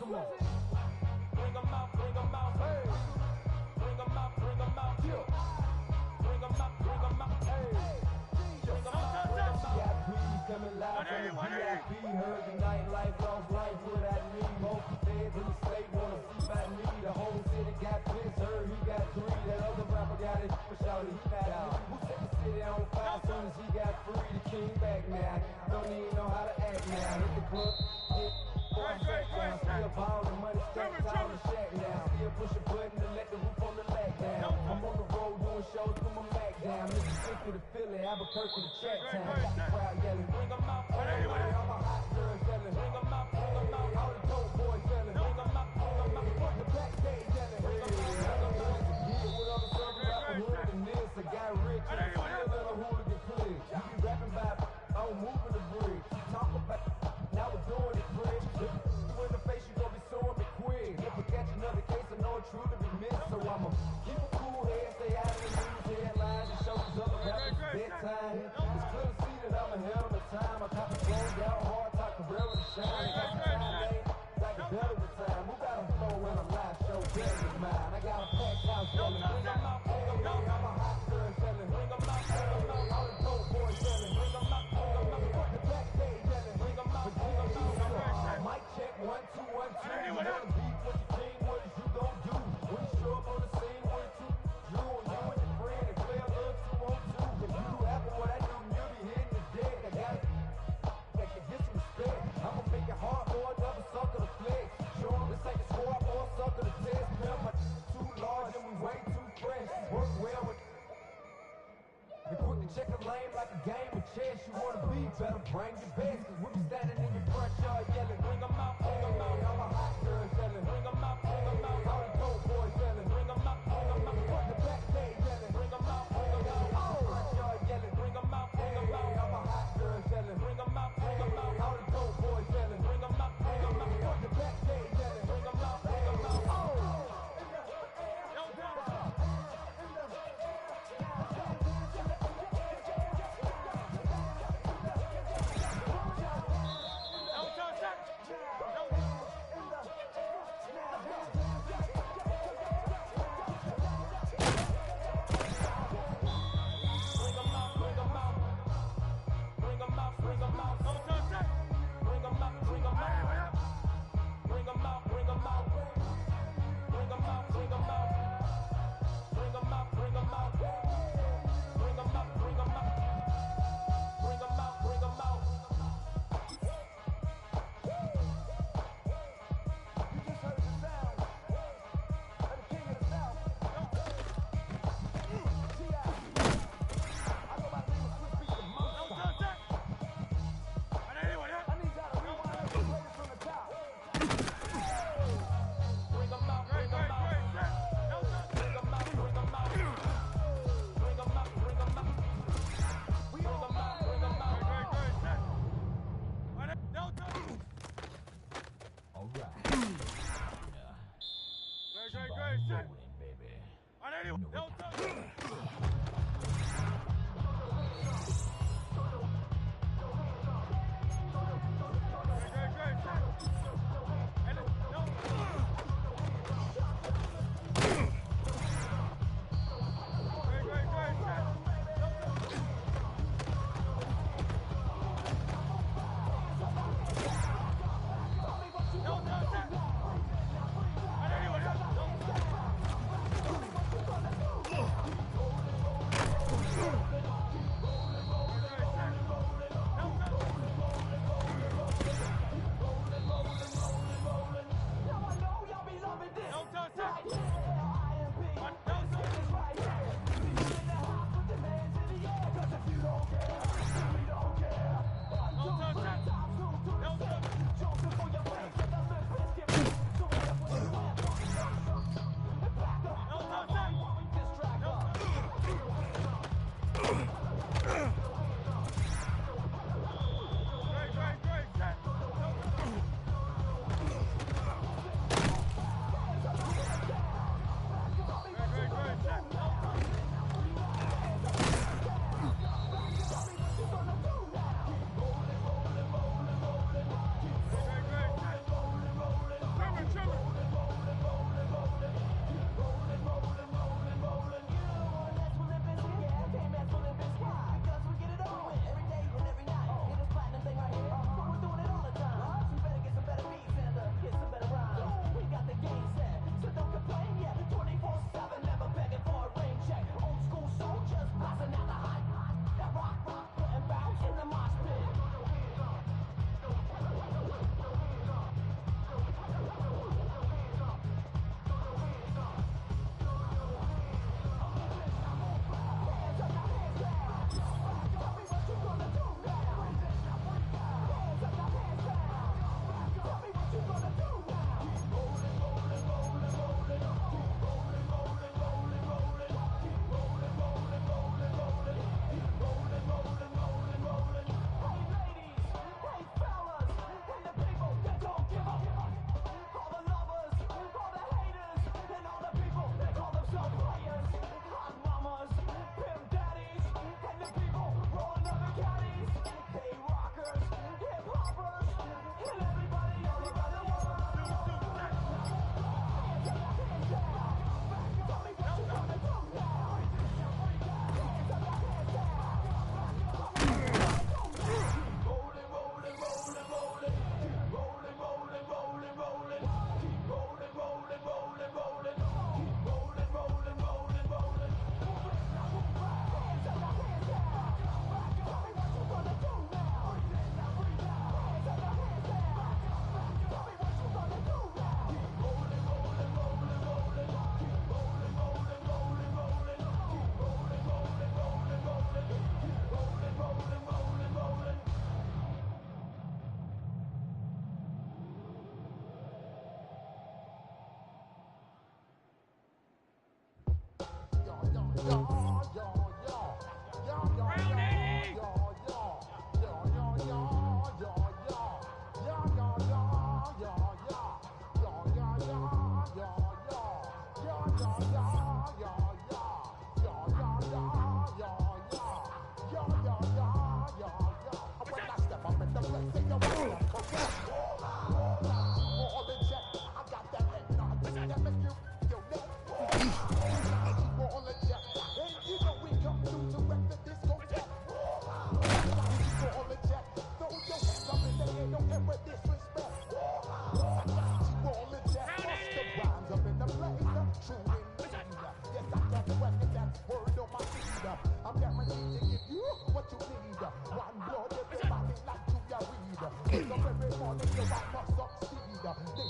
Come on. Bring them out, hey. Bring them out, yeah. Bring them out, hey. Bring them out, VIP coming live from the VIP. Heard the nightlife, lost life without me. Most feds in the state wanna see by me. The whole city got pissed, heard he got 3. That other rapper got it, but shout he not out. Who set the city on fire soon as he got free? The king back now. Don't even know how to act now. Hit the club, hit. Still ball, the money stacked out the shack now. Still push a button to let the roof on the lag down. I'm on the road doing shows, put my Mac down. Mississippi to Philly, Albuquerque to Chat Town. Got the crowd yelling, bring them out. Hey, I'm a hot girl selling, bring them out. All the dope boys selling, bring them out. Fuck the backstage selling, bring them out. Yeah, with all the circles out the hood and this, I got rich and still let a hooligan click. You be rapping about, I'm moving the bridge. Talk about, now we're doing it, bridge. In the face, you gon' be suing me quick. If I catch another case, I know it's true to be missed. So I'ma keep a cool head, stay out of the news headlines, and show these other rappers bedtime. It's clear to see that I'm ahead of the time. I cop a phone down hard, talk the rail to shine. Got some time, man, like a better with time. Who got a flow when I'm live show? Better than mine. I got a packed house selling. Bring them out, I'm a hot girl selling. Bring them out, all the dope boys selling. Bring them out, fuck the backstage selling. Bring them out, mic check, 1, 2, 1, 2. You wanna beef with the king, what is you gon' do? When you show up on the scene, what is you? You and your friend and play a little 2-on-2. If you do happen what I do, you'll be hitting the deck. I got it, I can get some respect. I'ma make it hard for another sucker to flex. Show 'em this ain't the score for a sucker to test. Pimp my too large and we way too fresh. Work well with and quick to check the lane like a game of chess. You wanna be better, bring your best. Cause we be standing in your front yard yelling, bring them out, I'm a hot girl selling, bring them out, all the dope boys selling, bring them out, fuck the backstage selling, bring them out, front yard yelling, bring them out, I'm a hot girl selling, bring them out, all the dope boys selling, bring them out, fuck the backstage selling, bring them out,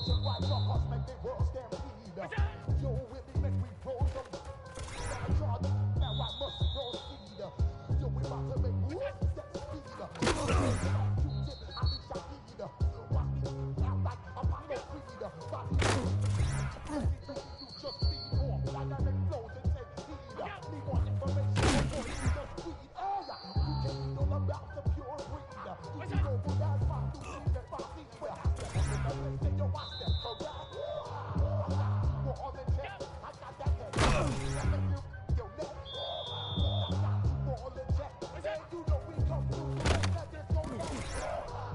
Nation wide rockers make the world stampede. Yo, with me make we roll them. Now I must proceed. Yo, we about to make moves that speed. I be Shahid. Watch me, I'm like Apollo Creed. Body, you just feed off. Dynamic flows and take heed. Need more information before you just feed. You can read all about the pure breed. You can go for that my new seed and my seed. Well, I step up in the place, then you watch them correct. I got you on the check. I got that head. That make you your neck. I got you on the check. And you know we come through to make that there's no neck.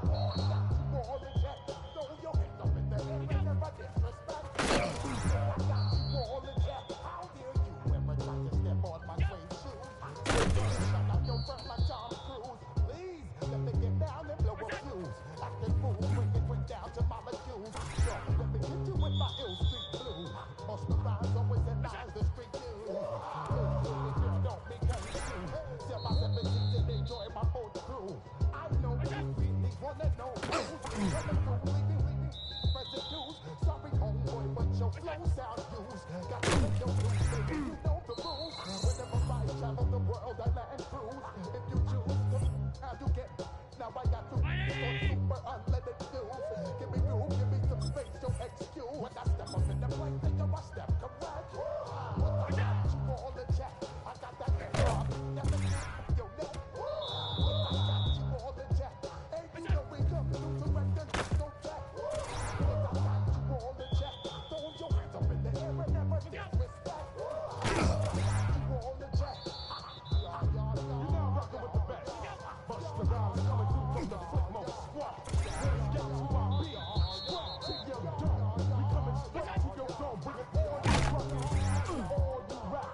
I got you on the check. Throw your hands up in the air and never disrespect. I got you on the check. How dare you ever try to step on my suede shoes? Shut up your front like Tom Cruise. Please, let me get down and blow a fuse. Acting fool, bring it quick down to molecules. So, let me hit you with my ill street blues. Most of the rhymes always analyze the street news. Girl, don't be confused. Sell my 17s and enjoy my old crew. I know you really wanna know who's coming through, leaving residues. Sorry, homeboy, but your flow sound used. Got to make your moves, baby, you know the rules. Whenever I travel the world, I land cruise. If you choose to, how you get? Now I got to so super unleaded news. Give me room, give me some space, so excuse. When I step up in the place, then you must step correct. I got you all the check. I got that head up. That makes you your neck. I got you all the check. And you know we come to surrender, no check. I got you all the check. Throw your hands up in the air and never disrespect. I got you all the check.
You're now rocking with the best. Busta Rhymes coming through from the footmost squad. Boy Scouts who I be. Straight to your dome. We coming straight to your dome. Bring it all you truckers. All you rap.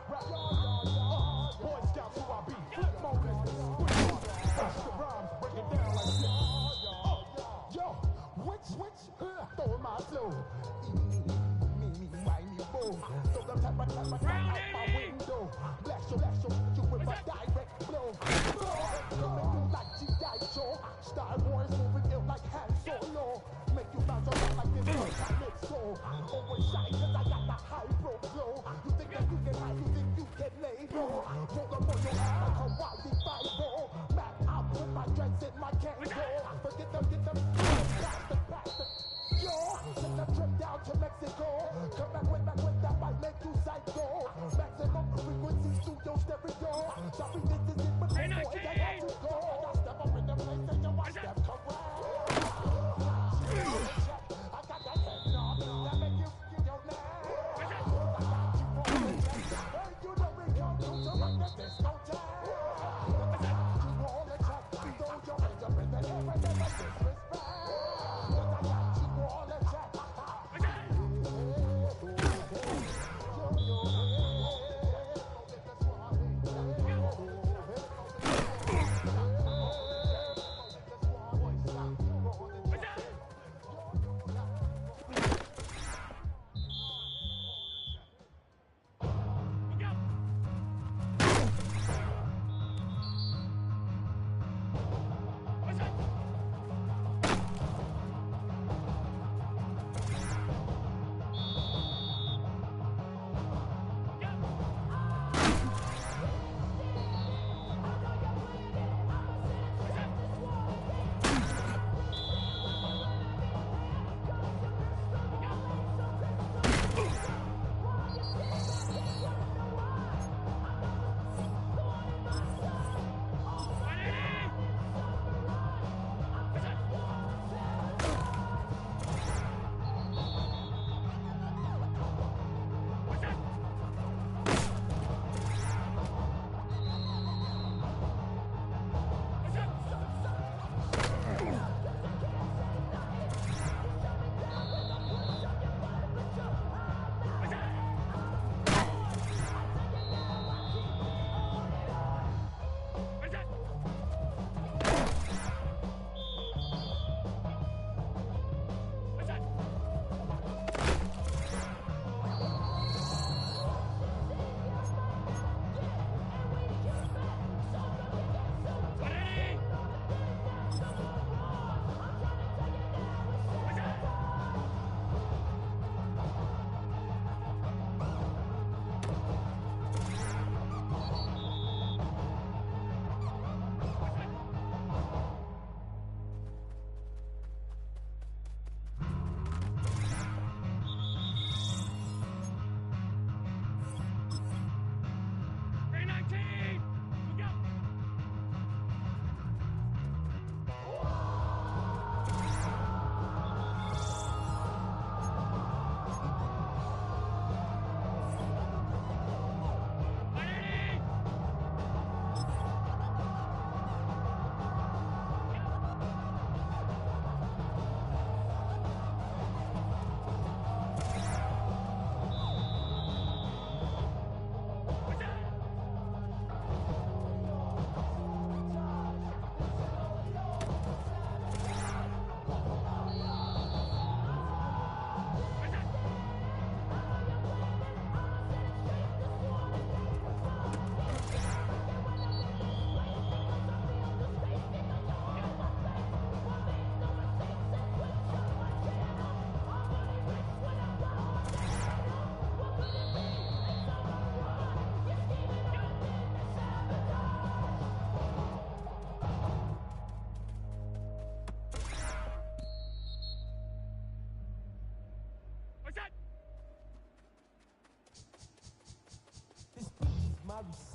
Boy Scouts who I be. Flip mode is the squad. Busta Rhymes break it down like this.
Yo, which, throw my flow. Me, whiny bow. So the tap out my window. Blast you with a direct blow. Coming through like G.I. Joe. Star Wars moving ill like Han Solo. Make you bounce around like this calypso. Always shy cause I got the high pro flow. You think that you can hide, you think you can lay low. Roll up on your ass like Hawaii 5-0. Map out with my dreads and my Kango. Forget them, get them, bastard. Yo, take a trip down to Mexico. Come back with that might make you psycho. Maximum frequency studio stereo. Sorry, this is it, but boy, I got to go. I step up in the place and you watch them correct. I got that head knob that make you feel your neck. I got you on the check. And you know we come through to rock the discotheque. I got you on the check. Throw your hands up in the air and never disrespect.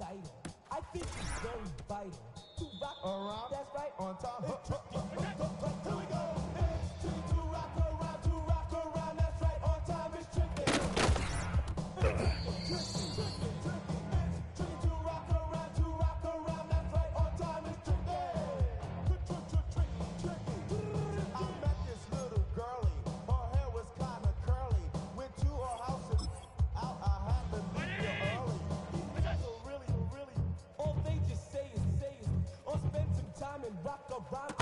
vital. I think it's very vital to rock
Around.
That's right.
On top.
Here we go. It's tricky to rock around. That's right. On time is tricky. It's tricky to rock around. That's right. On time is tricky.
I met this little girlie. Her hair was kind of curly. Went to her house and out. I had to leave her early.
So really, all they just say is, or spend some time and rock around.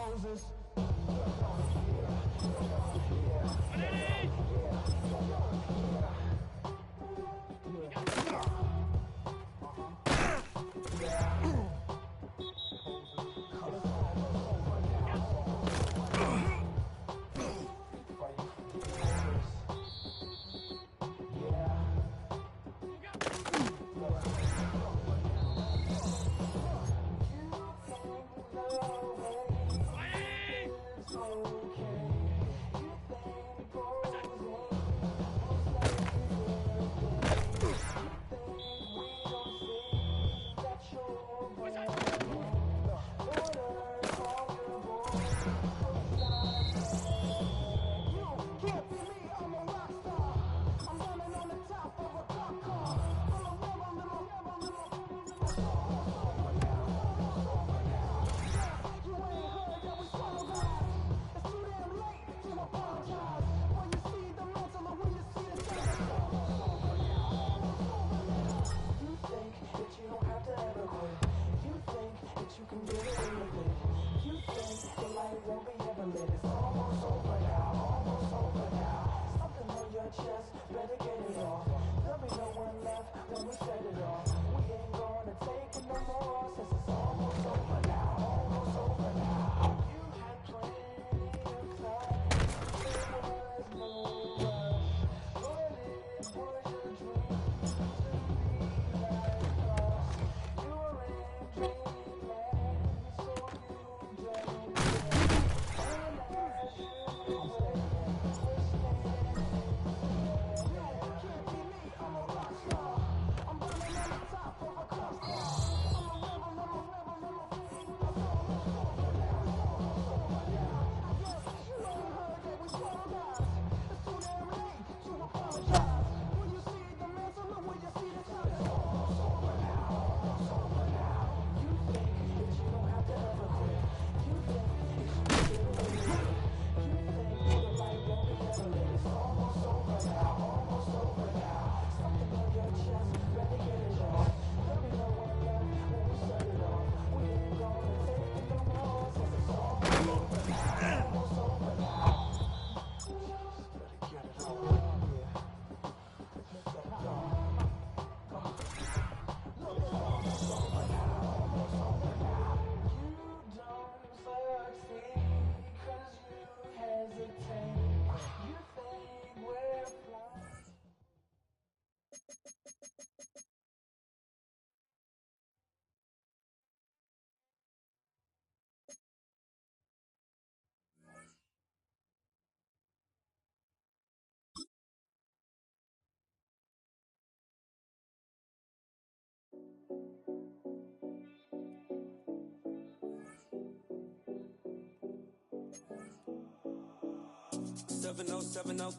Poses.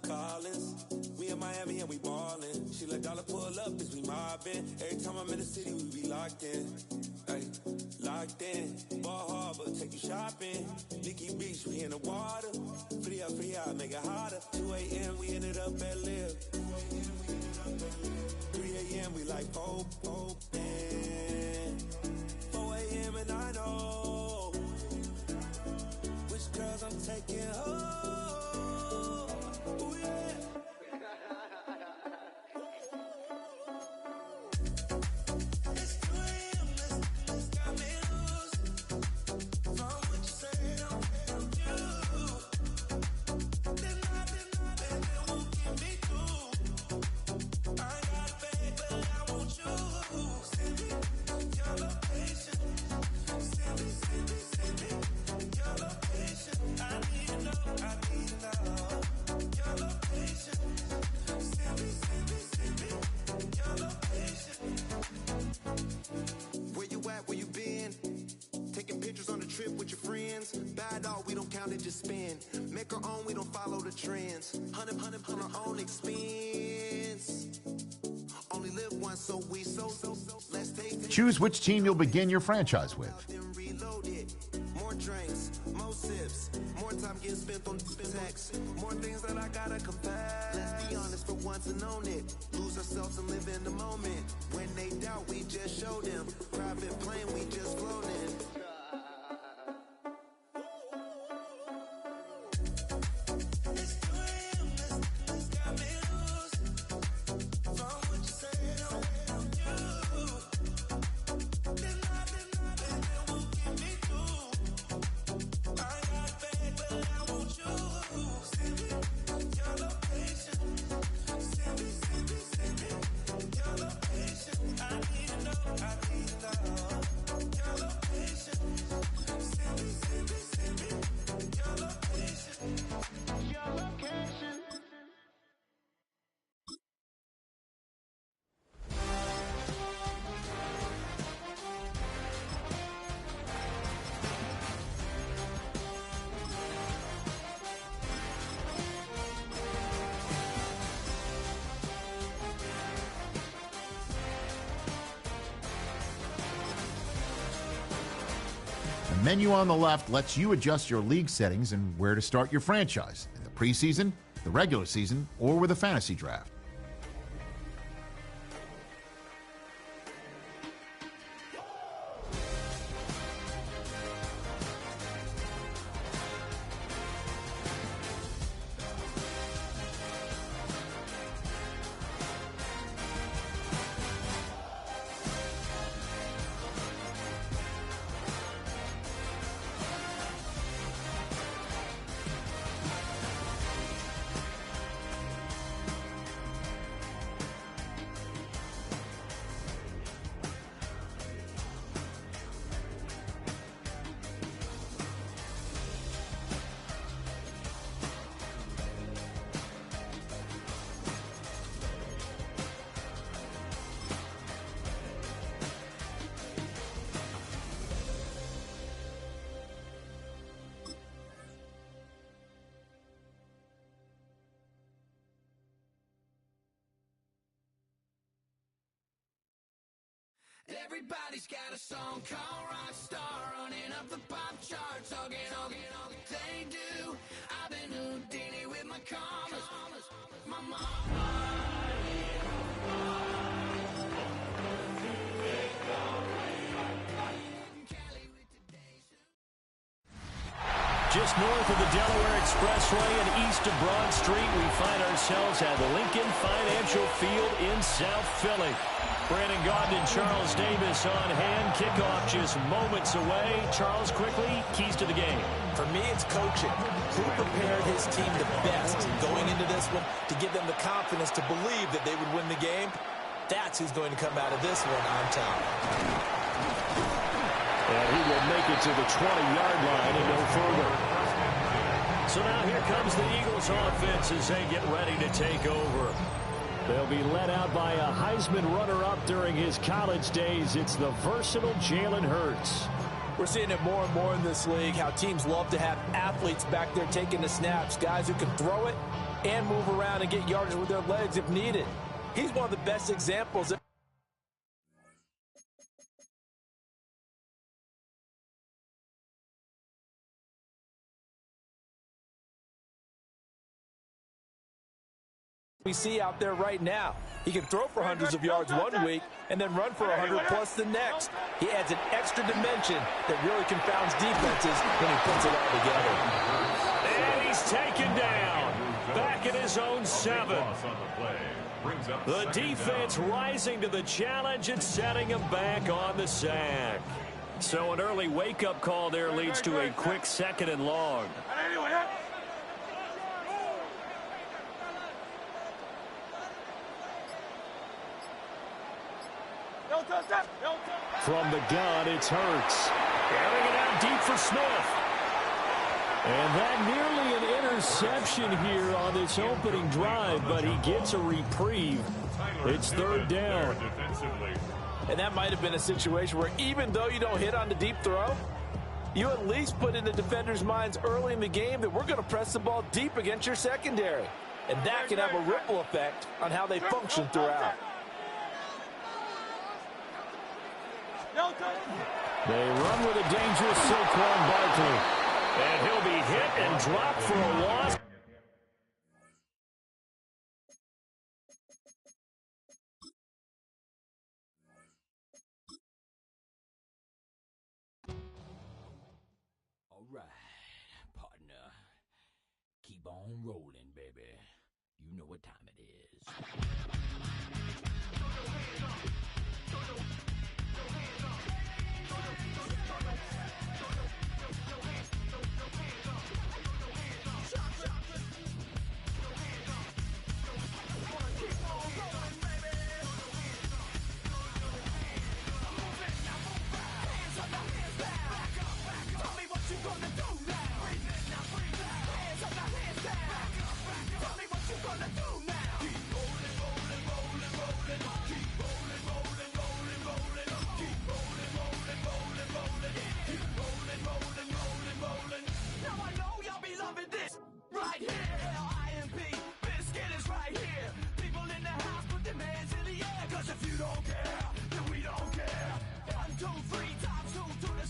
Collins. We in Miami and we ballin'. She let dollar pull up, bitch, we mobbin'. Every time I'm in the city, we be locked in. Ay, locked in. Ball Harbor, take you shopping. Nikki Beach, we in the water. Free out, make it hotter. 2 a.m., we ended up at Live. 3 a.m., we like Pope. And 4 a.m. and I know which girls I'm taking home. Ooh, yeah. It's 2 a.m., let's got me loose. From what you say, I'm you. Then it won't get me through. I ain't got a bag, but I want you. Send me your location. Send me your location. I need to know. Your location. Send me your location.
Where you at? Where you been? Taking pictures on the trip with your friends. Bad dog, we don't count it, just spend. Make our own, we don't follow the trends. 100 on our own expense. Only live once, so let's take.
Choose which team you'll begin your franchise with.
Reload it. More drinks, more sips, more time getting spent on text. More things that I gotta compare. Let's be honest for once and own it. Lose ourselves and live in the moment. When they doubt, we just show them. Private plane, we just flown in.
menu on the left lets you adjust your league settings and where to start your franchise, in the preseason, the regular season, or with a fantasy draft.
Everybody's got a song called Rock Star, running up the pop charts, hugging, they do. I've been Houdini with my commas, my mama.
Just north of the Delaware Expressway and east of Broad Street, we find ourselves at Lincoln Financial Field in South Philly. Brandon Gaudin and Charles Davis on hand. Kickoff just moments away. Charles, quickly, keys to the game.
For me, it's coaching. Who prepared his team the best going into this one to give them the confidence to believe that they would win the game? That's who's going to come out of this one on top.
And he will make it to the 20-yard line and no further.
So now here comes the Eagles offense as they get ready to take over.
They'll be led out by a Heisman runner-up during his college days. It's the versatile Jalen Hurts.
We're seeing it more and more in this league, how teams love to have athletes back there taking the snaps, guys who can throw it and move around and get yardage with their legs if needed. He's one of the best examples. We see out there right now. He can throw for hundreds of yards one week and then run for 100+ the next. He adds an extra dimension that really confounds defenses when he puts it all together.
And he's taken down. Back at his own 7. The defense rising to the challenge and setting him back on the sack. So an early wake-up call there leads to a quick 2nd and long.
From the gun, it's Hurts.
Airing it out deep for Smith.
And that nearly an interception here on this opening drive, but he gets a reprieve. It's 3rd down.
And that might have been a situation where even though you don't hit on the deep throw, you at least put in the defenders' minds early in the game that we're going to press the ball deep against your secondary. And that can have a ripple effect on how they function throughout.
They run with a dangerous Saquon Barkley.
And he'll be hit and dropped for a loss.
All right, partner. Keep on rolling, baby. You know what time it is. If you don't care, then we don't care. 1, 2, 3 times 2 to the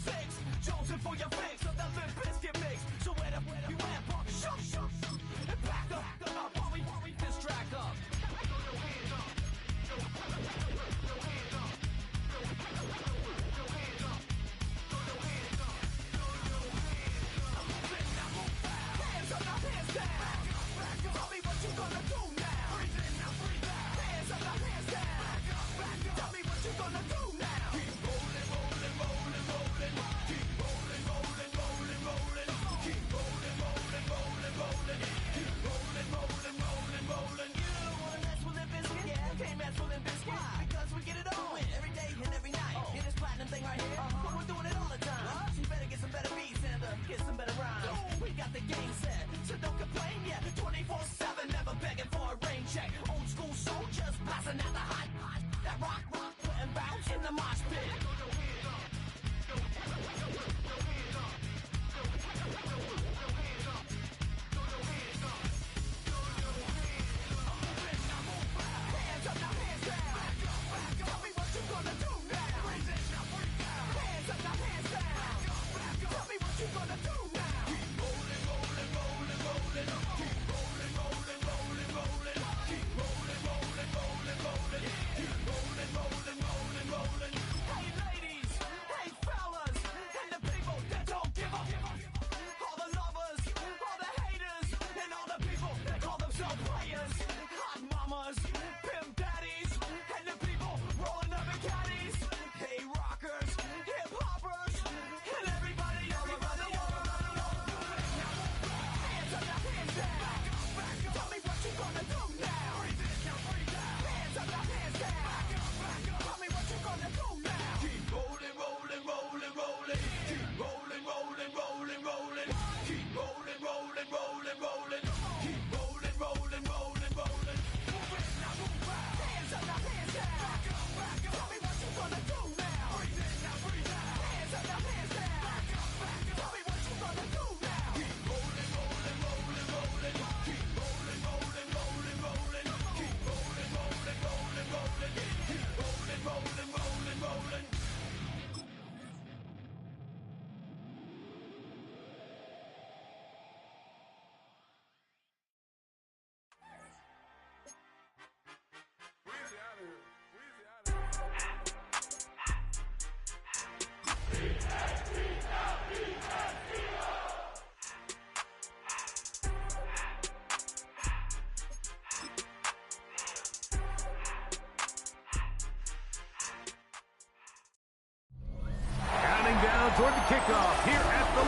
Toward the kickoff here at the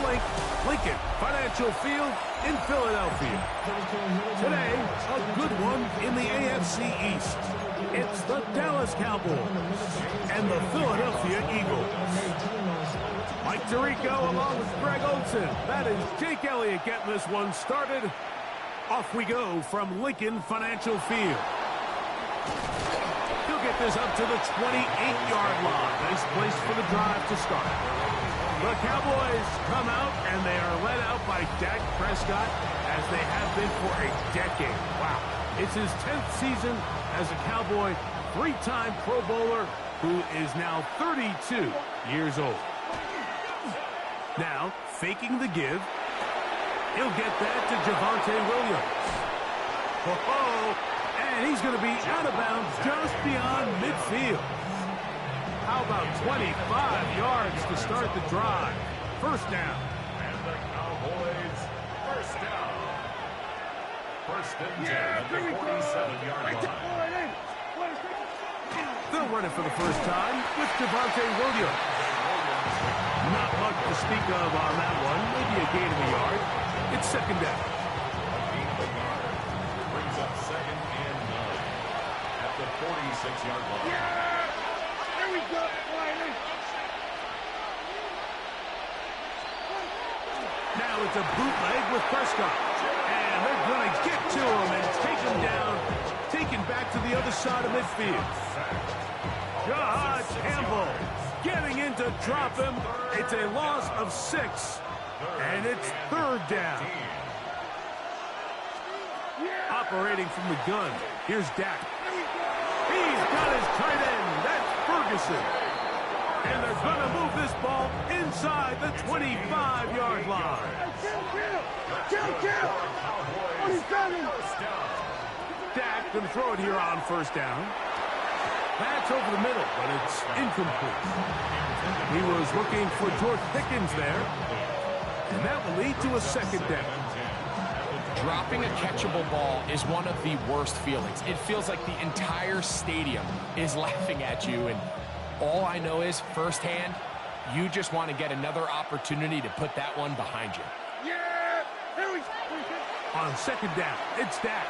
Lincoln Financial Field in Philadelphia. Today, a good one in the AFC East. It's the Dallas Cowboys and the Philadelphia Eagles. Mike Tirico along with Greg Olsen. That is Jake Elliott getting this one started. Off we go from Lincoln Financial Field. He'll get this up to the 28-yard line. Nice place for the drive to start. The Cowboys come out, and they are led out by Dak Prescott, as they have been for a decade. Wow. It's his 10th season as a Cowboy, three-time Pro Bowler, who is now 32 years old. Now, faking the give. He'll get that to Javonte Williams. And he's going to be out of bounds just beyond midfield. How about 25 yards to start the drive? First down.
And the Cowboys, first down. First and 10 at the 47-yard line.
They'll run it for the first time with Javonte Williams. Not much to speak of on that one. Maybe a gain of a yard. It's second down.
Brings up second and 9 at the 46-yard line.
Now it's a bootleg with Prescott. And they're going to get to him and take him down. Taken back to the other side of midfield. Josh Campbell getting in to drop him. It's a loss of 6. And it's third down. Operating from the gun. Here's Dak. He's got his tight end. That's Ferguson. And they're going to move this ball inside inside the 25-yard line. Dak going to throw it here on first down. That's over the middle, but it's incomplete. He was looking for George Pickens there, and that will lead to a second down.
Dropping a catchable ball is one of the worst feelings. It feels like the entire stadium is laughing at you, and all I know is firsthand, you just want to get another opportunity to put that one behind you.
On second down, it's Dak.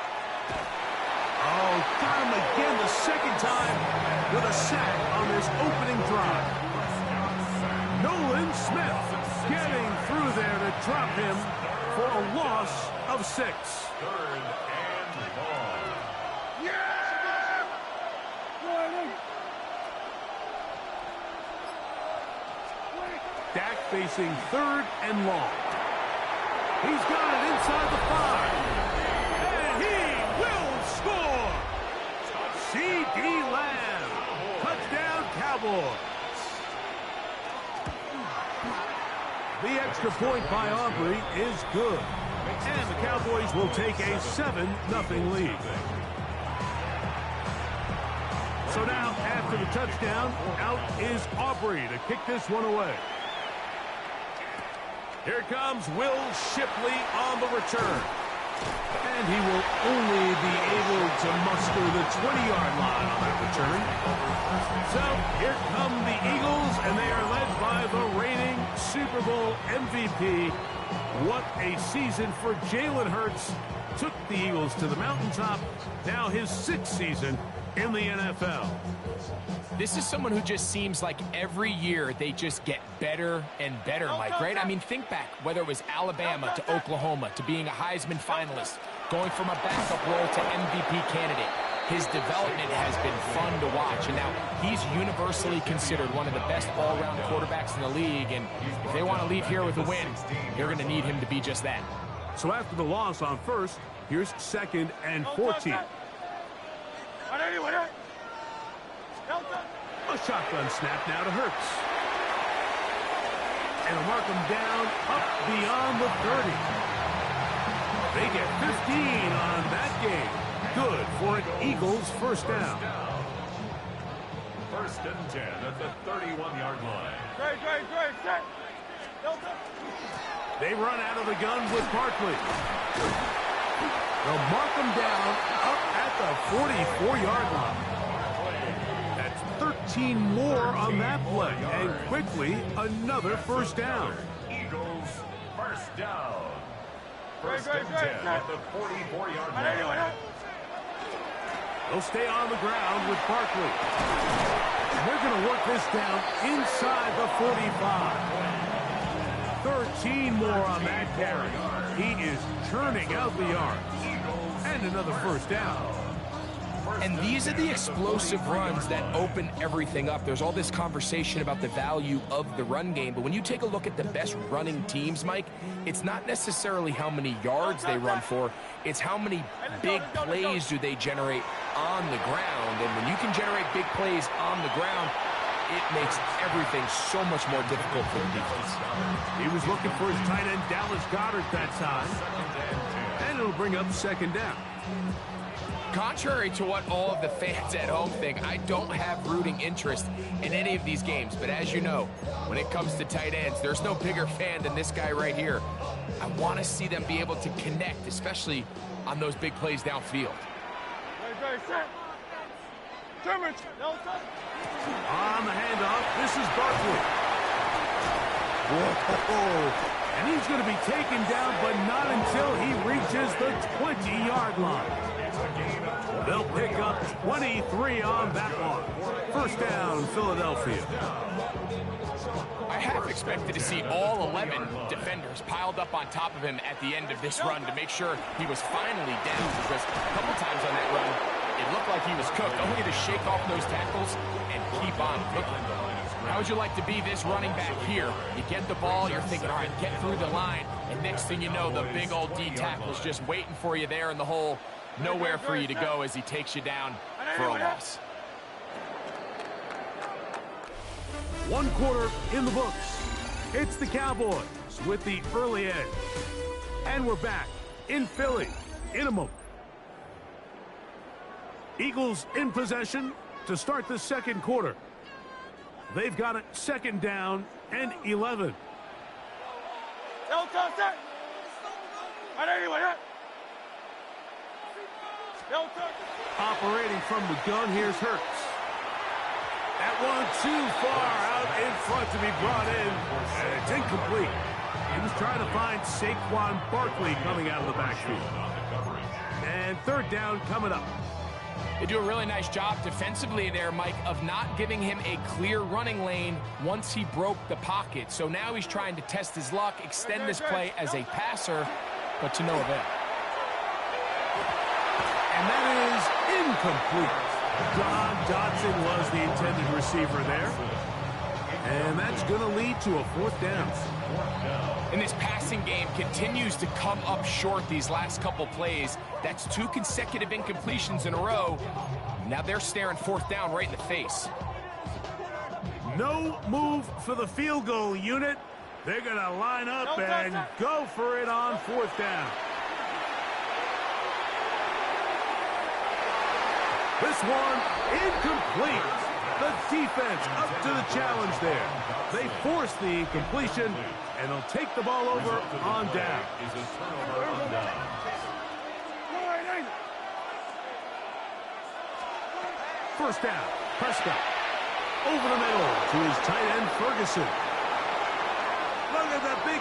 Oh, got him again the second time with a sack on this opening drive. Nolan Smith getting through there to drop him for a loss of 6.
Third and long.
Dak facing third and long. He's got it inside the 5. And he will score. C.D. Lamb. Touchdown, Cowboys. The extra point by Aubrey is good. And the Cowboys will take a 7-0 lead. So now, after the touchdown, out is Aubrey to kick this one away. Here comes Will Shipley on the return. And he will only be able to muster the 20-yard line on that return. So here come the Eagles, and they are led by the reigning Super Bowl MVP. What a season for Jalen Hurts. Took the Eagles to the mountaintop. Now his 6th season in the NFL.
This is someone who just seems like every year they just get better and better, Mike, right? I mean, think back, whether it was Alabama to Oklahoma to being a Heisman finalist, going from a backup role to MVP candidate. His development has been fun to watch, and now he's universally considered one of the best all-around quarterbacks in the league, and if they want to leave here with a win, they're going to need him to be just that.
So after the loss on first, here's 2nd and 14. A shotgun snap now to Hurts. And they'll mark him down up beyond the 30. They get 15 on that game. Good for an Eagles first down.
First and 10 at the 31-yard line.
They run out of the gun with Barkley. They'll mark him down up at the 44-yard line. That's 13 more on that play, and quickly another first down.
Eagles first down. First and 10 at the 44-yard line.
They'll stay on the ground with Barkley. And they're going to work this down inside the 45. 13 more on that carry. He is churning out the yards. And another first down.
And these are the explosive runs that open everything up. There's all this conversation about the value of the run game, but when you take a look at the best running teams, Mike, it's not necessarily how many yards they run for, it's how many big plays do they generate on the ground. And when you can generate big plays on the ground, it makes everything so much more difficult for the defense.
He was looking for his tight end, Dallas Goedert, that time. And it'll bring up second down.
Contrary to what all of the fans at home think, I don't have rooting interest in any of these games. But as you know, when it comes to tight ends, there's no bigger fan than this guy right here. I want to see them be able to connect, especially on those big plays downfield.
On the handoff, this is Barkley. Whoa. And he's going to be taken down, but not until he reaches the 20-yard line. They'll pick up 23 on that one. First down, Philadelphia.
I half expected to see all 11 defenders piled up on top of him at the end of this run to make sure he was finally down, because a couple times on that run, it looked like he was cooked. Only to shake off those tackles and keep on cooking. How would you like to be this running back here? You get the ball, you're thinking, all right, get through the line, and next thing you know, the big old D tackle's just waiting for you there in the hole. Nowhere for you to go as he takes you down for a loss.
One quarter in the books. It's the Cowboys with the early edge. And we're back in Philly in a moment. Eagles in possession to start the second quarter. They've got it second down and 11. Operating from the gun, here's Hurts. That one too far out in front to be brought in, and it's incomplete. He was trying to find Saquon Barkley coming out of the backfield. And third down coming up.
They do a really nice job defensively there, Mike, of not giving him a clear running lane once he broke the pocket. So now he's trying to test his luck, extend this play as a passer, but to no avail.
And that is incomplete. John Dodson was the intended receiver there. And that's going to lead to a fourth down.
And this passing game continues to come up short these last couple plays. That's 2 consecutive incompletions in a row. Now they're staring fourth down right in the face.
No move for the field goal unit. They're going to line up and go for it on fourth down. This one incomplete. The defense up to the challenge there. They force the incompletion, and they'll take the ball over on down. First down, Prescott. Over the middle to his tight end, Ferguson. Look at that big